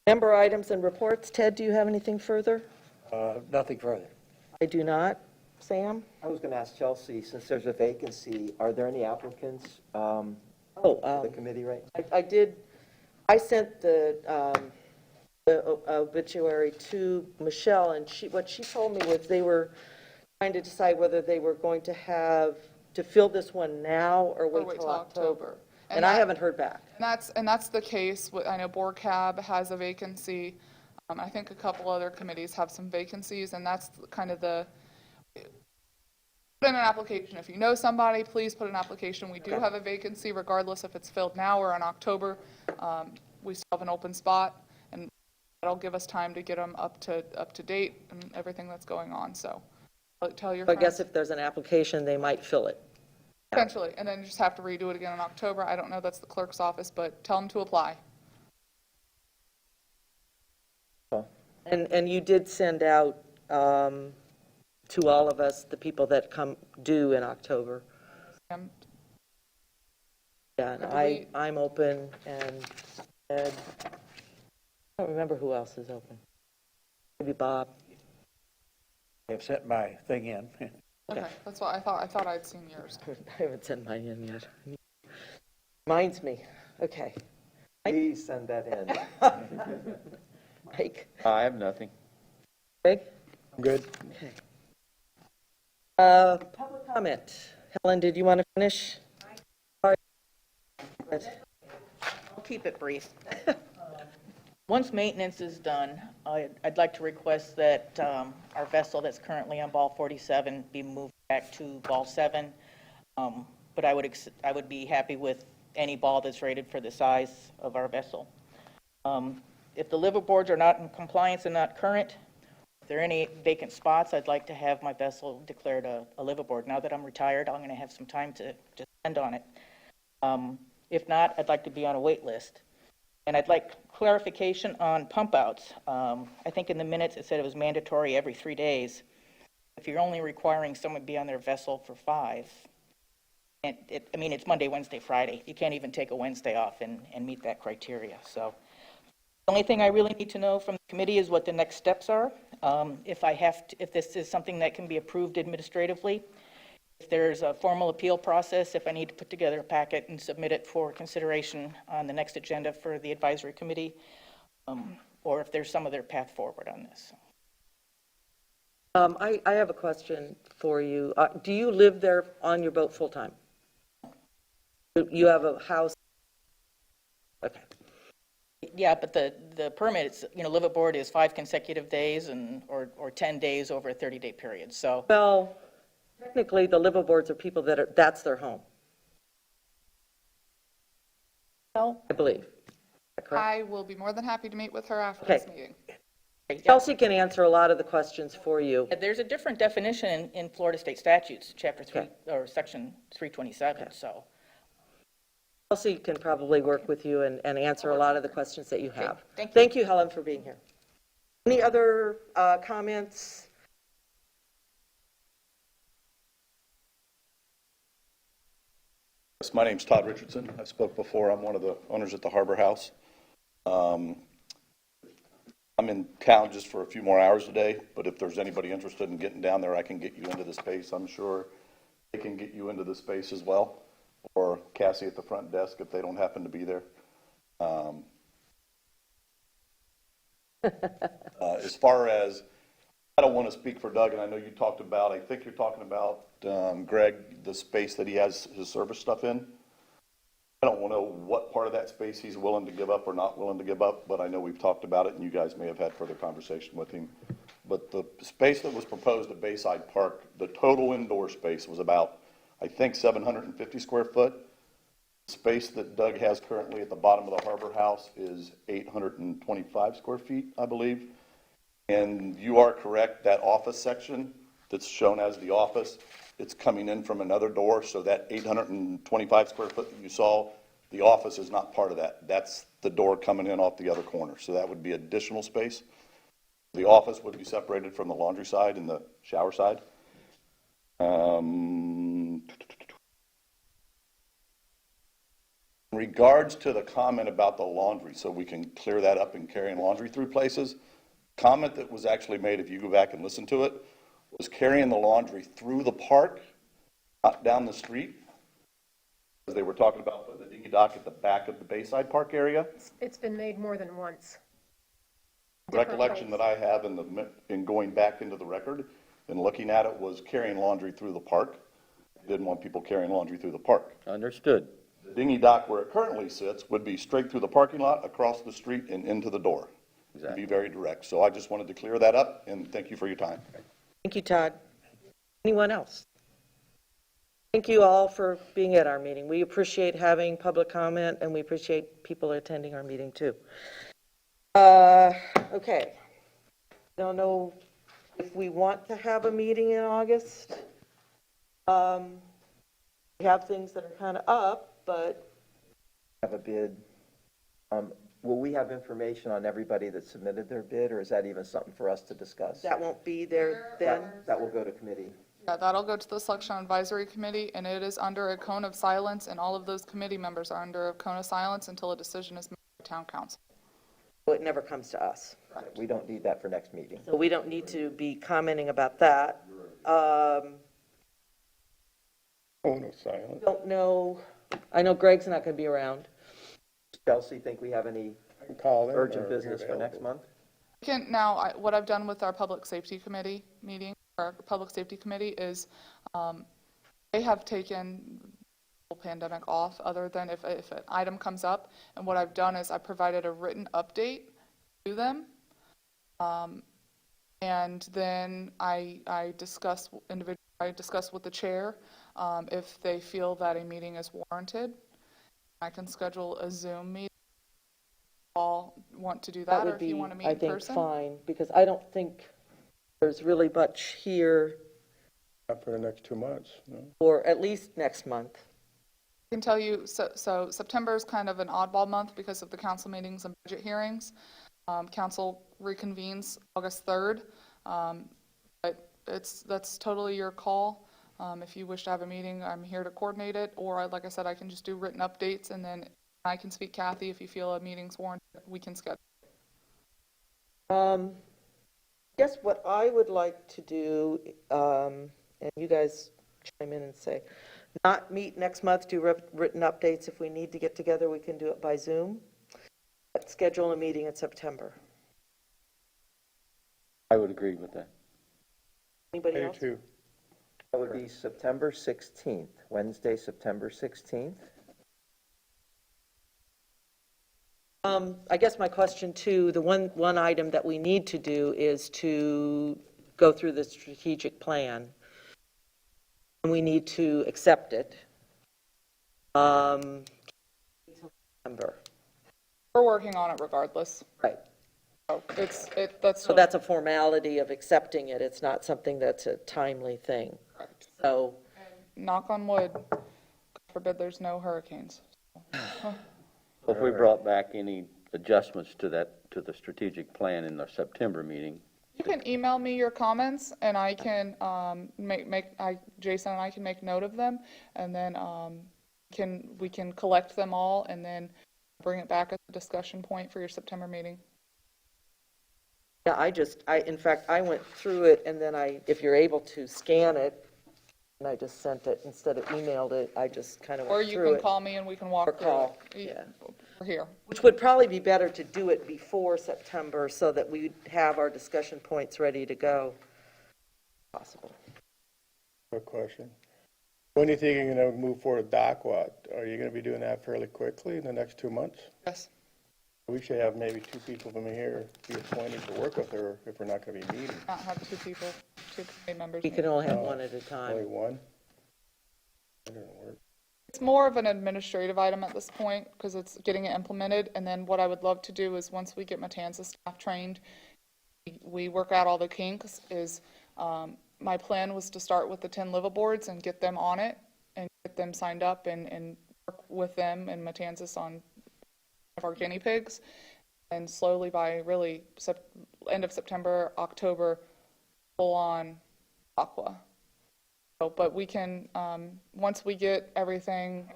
Member items and reports. Ted, do you have anything further? Nothing further. I do not. Sam? I was going to ask Chelsea, since there's a vacancy, are there any applicants for the committee right now? I sent the obituary to Michelle, and what she told me was they were trying to decide whether they were going to fill this one now or wait till October. And I haven't heard back. And that's the case. I know Board Cab has a vacancy. I think a couple other committees have some vacancies, and that's kind of put in an application. If you know somebody, please put an application. We do have a vacancy, regardless if it's filled now or in October. We still have an open spot, and that'll give us time to get them up to date and everything that's going on, so tell your I guess friends. if there's an application, they might fill it. Potentially, and then you just have to redo it again in October. I don't know, that's the clerk's office, but tell them to apply. And you did send out to all of us, the people that come due in October. Um, Yeah, and I believe- I'm open, and Ed, I don't remember who else is open. Maybe Bob. I've sent my thing in. Okay, that's what I thought I'd seen yours. I haven't sent mine in yet. Reminds me. Okay. Please send that in. Mike. I have nothing. Greg? I'm good. Okay. Public comment. Helen, did you want to finish? All right. Good. I'll keep it brief. Once maintenance is done, I'd like to request that our vessel that's currently on ball 47 be moved back to ball 7. But I would be happy with any ball that's rated for the size of our vessel. If the liveaboards are not in compliance and not current, if there are any vacant spots, I'd like to have my vessel declared a liveaboard. Now that I'm retired, I'm going to have some time to spend on it. If not, I'd like to be on a wait list. And I'd like clarification on pump outs. I think in the minutes it said it was mandatory every 3 days. If you're only requiring someone to be on their vessel for 5, and it's Monday, Wednesday, Friday. You can't even take a Wednesday off and meet that criteria. So the only thing I really need to know from the committee is what the next steps are. If this is something that can be approved administratively, if there's a formal appeal process, if I need to put together a packet and submit it for consideration on the next agenda for the advisory committee, or if there's some other path forward on this. I have a question for you. Do you live there on your boat full-time? You have a house? Okay. Yeah, but the permit, liveaboard is 5 consecutive days or 10 days over a 30-day period, so. Well, technically, the liveaboards are people that's their home, Well, I believe. Is that correct? I will be more than happy to meet with her after Okay. this meeting. Chelsea can answer a lot of the questions for you. There's a different definition in Florida state statutes, chapter 3, or section 327, so. Chelsea can probably work with you and answer a lot of the questions that you have. thank you. Thank you, Helen, for being here. Any other comments? Yes, my name's Todd Richardson. I spoke before. I'm one of the owners at the Harbor House. I'm in town just for a few more hours today, but if there's anybody interested in getting down there, I can get you into the space. I'm sure they can get you into the space as well, or Cassie at the front desk if they don't happen to be there. As far as, I don't want to speak for Doug, and I know you talked about, I think you're talking about, Greg, the space that he has his service stuff in. I don't know what part of that space he's willing to give up or not willing to give up, but I know we've talked about it, and you guys may have had further conversation with him. But the space that was proposed at Bayside Park, the total indoor space was about, I think, 750 square foot. The space that Doug has currently at the bottom of the Harbor House is 825 square feet, I believe. And you are correct, that office section that's shown as the office, it's coming in from another door, so that 825 square foot that you saw, the office is not part of that. That's the door coming in off the other corner, so that would be additional space. The office would be separated from the laundry side and the shower side. In regards to the comment about the laundry, so we can clear that up and carrying laundry through places, comment that was actually made, if you go back and listen to it, was carrying the laundry through the park, not down the street. They were talking about putting the dinghy dock at the back of the Bayside Park area. It's been made more than once. Recollection that I have in going back into the record and looking at it was carrying laundry through the park. Didn't want people carrying laundry through the park. Understood. The dinghy dock where it currently sits would be straight through the parking lot, across the street, and into the door. Exactly. Be very direct. So I just wanted to clear that up, and thank you for your time. Thank you, Todd. Anyone else? Thank you all for being at our meeting. We appreciate having public comment, and we appreciate people attending our meeting, too. Okay. Don't know if we want to have a meeting in August. We have things that are kind of up, but Have a bid. Will we have information on everybody that submitted their bid, or is that even something for us to discuss? that won't be there then. That will go to committee. Yeah, that'll go to the Selection Advisory Committee, and it is under a cone of silence, and all of those committee members are under a cone of silence until a decision is made by town council. So it never comes to us. We don't need that for next meeting. So we don't need to be commenting about that. Oh, no silence. Don't know, I know Greg's not going to be around. Chelsea, think we have any I can call them. urgent or business for next available. month? What I've done with our Public Safety Committee meeting, our Public Safety Committee is, they have taken the pandemic off, other than if an item comes up, and what I've done is I provided a written update to them, and then I discuss with the chair if they feel that a meeting is warranted. I can schedule a Zoom meeting. All want to do That that, or would if you be, want to meet I in think, person? fine, because I don't think there's really much here, Not for the next 2 months, no? or at least next month. I can tell you, so September is kind of an oddball month because of the council meetings and budget hearings. Council reconvenes August 3rd, but that's totally your call. If you wish to have a meeting, I'm here to coordinate it, or like I said, I can just do written updates, and then I can speak Kathy. If you feel a meeting's warranted, we can schedule. I guess what I would like to do, and you guys chime in and say, not meet next month, do written updates. If we need to get together, we can do it by Zoom. But schedule a meeting in September. I would agree with that. Anybody I do else? too. That would be September 16th, Wednesday, September 16th. I guess my question too, the one item that we need to do is to go through the strategic plan. And we need to accept it. September. We're working on it regardless. Right. So So that's a formality of accepting it. It's not something that's a timely thing. So, knock on wood, God forbid there's no hurricanes. If we brought back any adjustments to the strategic plan in the September meeting, You can email me your comments, and I can Jason and I can make note of them, and then we can collect them all, and then bring it back as a discussion point for your September meeting. yeah, in fact, I went through it, and then if you're able to scan it, and I just sent it, instead of emailed it, I just kind of Or went you through can it. call me and we can walk Or through call, it. yeah. We're here. Which would probably be better to do it before September, so that we have our discussion points ready to go. Possible. Quick question. When do you think you're going to move forward with DACWA? Are you going to be doing that fairly quickly in the next 2 months? Yes. We should have maybe 2 people from here be appointed to work with her if we're not going to be meeting. Not have two committee members. We can only have one at a Only time. one? That doesn't work. It's more of an administrative item at this point, because it's getting it implemented, and then what I would love to do is, once we get Matanzas staff trained, we work out all the kinks, my plan was to start with the 10 liveaboards and get them on it, and get them signed up, and work with them and Matanzas on our guinea pigs, and slowly by really end of September, October, full on aqua. So, but we can, once we get everything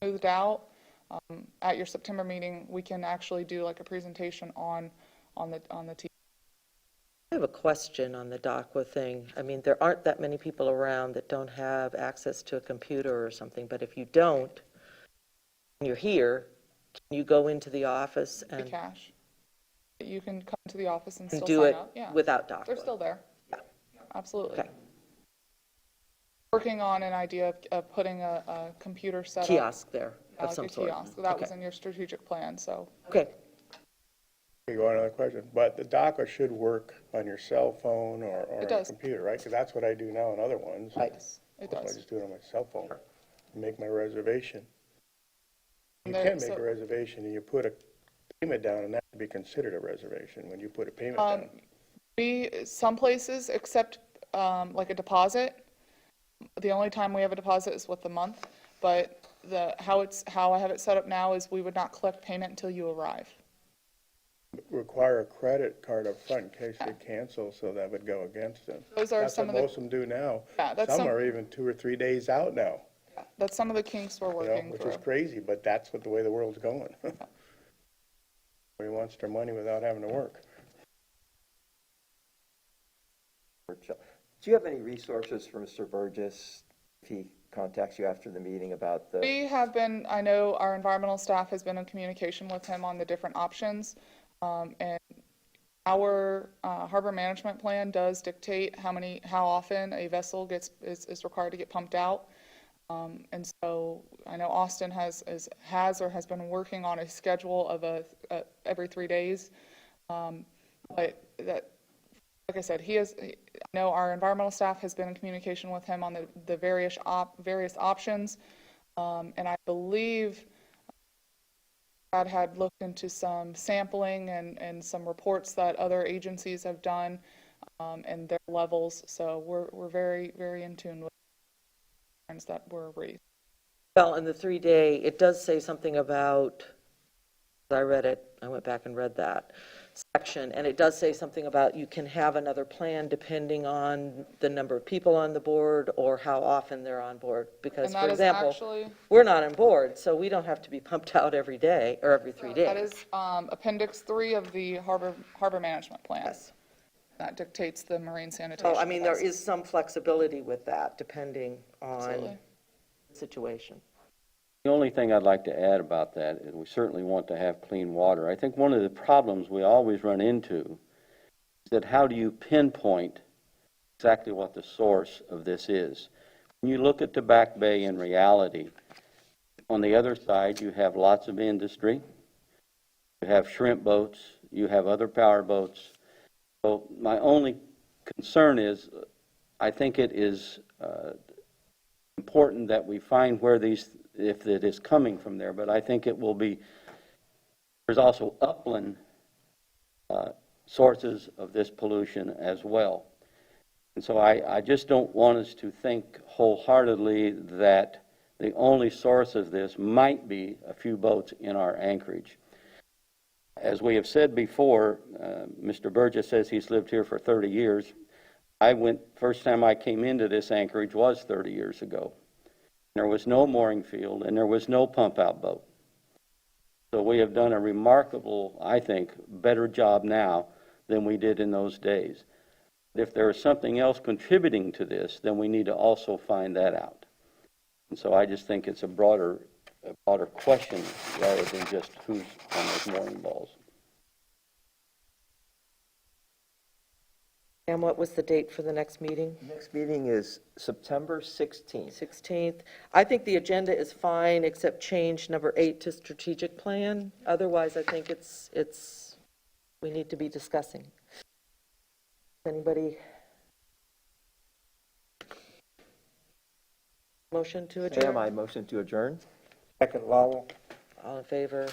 smoothed out, at your September meeting, we can actually do like a presentation on the TV. I have a question on the DACWA thing. I mean, there aren't that many people around that don't have access to a computer or something, but if you don't, and you're here, can you go into the office Free and cash. You can come to the office and still do sign it up. Yeah, without DACWA? they're still there. Yeah. Absolutely. Okay. Working on an idea of putting a computer setup. Kiosk there Yeah, of like some a sort? kiosk. That was Okay. in your strategic plan, so. Okay. Okay, go on another question. But the DACWA should work on your cell phone or It on a does. computer, right? Because that's what I do now in other ones. Right. It I does. just do it on my cell phone and make my reservation. You There- can make so- a reservation and you put a payment down, and that would be considered a reservation when you put a payment down. Some places accept like a deposit. The only time we have a deposit is with the month, but how I have it set up now is we would not collect payment until you arrive. Require a credit card up front in case they cancel, so that would go against them. Those are That's some what of the- most of them do now. Yeah, that's Some some- are even 2 or 3 days out now, That's some of the kinks we're you know, working which through. is crazy, but that's what the way the world's going. Everybody wants their money without having to work. Workshop. Do you have any resources for Mr. Burgess if he contacts you after the meeting about the? We have been, I know our environmental staff has been in communication with him on the different options. And our harbor management plan does dictate how often a vessel is required to get pumped out. And so I know Austin has been working on a schedule of every 3 days. But that, like I said, I know our environmental staff has been in communication with him on the various options. And I believe Brad had looked into some sampling and some reports that other agencies have done and their levels. So we're very, very in tune with the concerns that were raised. Well, in the 3-day, it does say something about, I read it, I went back and read that section, and it does say something about you can have another plan depending on the number of people on the board or how often they're on board. Because, And that for is example, actually- we're not on board, so we don't have to be pumped out every day or every 3 days. That is Appendix 3 of the harbor management plan. Yes. That dictates the marine sanitation. So, I mean, there capacity. is some flexibility with that, depending on Absolutely. the situation. The only thing I'd like to add about that is we certainly want to have clean water. I think one of the problems we always run into is that how do you pinpoint exactly what the source of this is? When you look at the Back Bay in reality, on the other side you have lots of industry, you have shrimp boats, you have other power boats. So my only concern is I think it is important that we find where if it is coming from there, but I think it will be, there's also upland sources of this pollution as well. And so I just don't want us to think wholeheartedly that the only source of this might be a few boats in our Anchorage. As we have said before, Mr. Burgess says he's lived here for 30 years. First time I came into this Anchorage was 30 years ago. There was no mooring field, and there was no pump-out boat. So we have done a remarkable, I think, better job now than we did in those days. If there is something else contributing to this, then we need to also find that out. And so I just think it's a broader question rather than just who's on those mooring balls. And what was the date for the next meeting? Next meeting is September 16th. 16th. I think the agenda is fine, except change number 8 to strategic plan. Otherwise, I think we need to be discussing. Anybody? Motion to adjourn? Sam, I motion to adjourn. Second, Lowell. All in favor?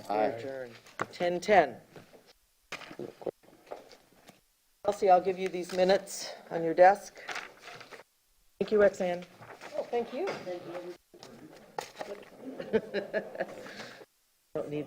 Aye. Adjourn. 10:10. Elsie, I'll give you these minutes on your desk. Thank you, Roxanne. Oh, thank you. Don't need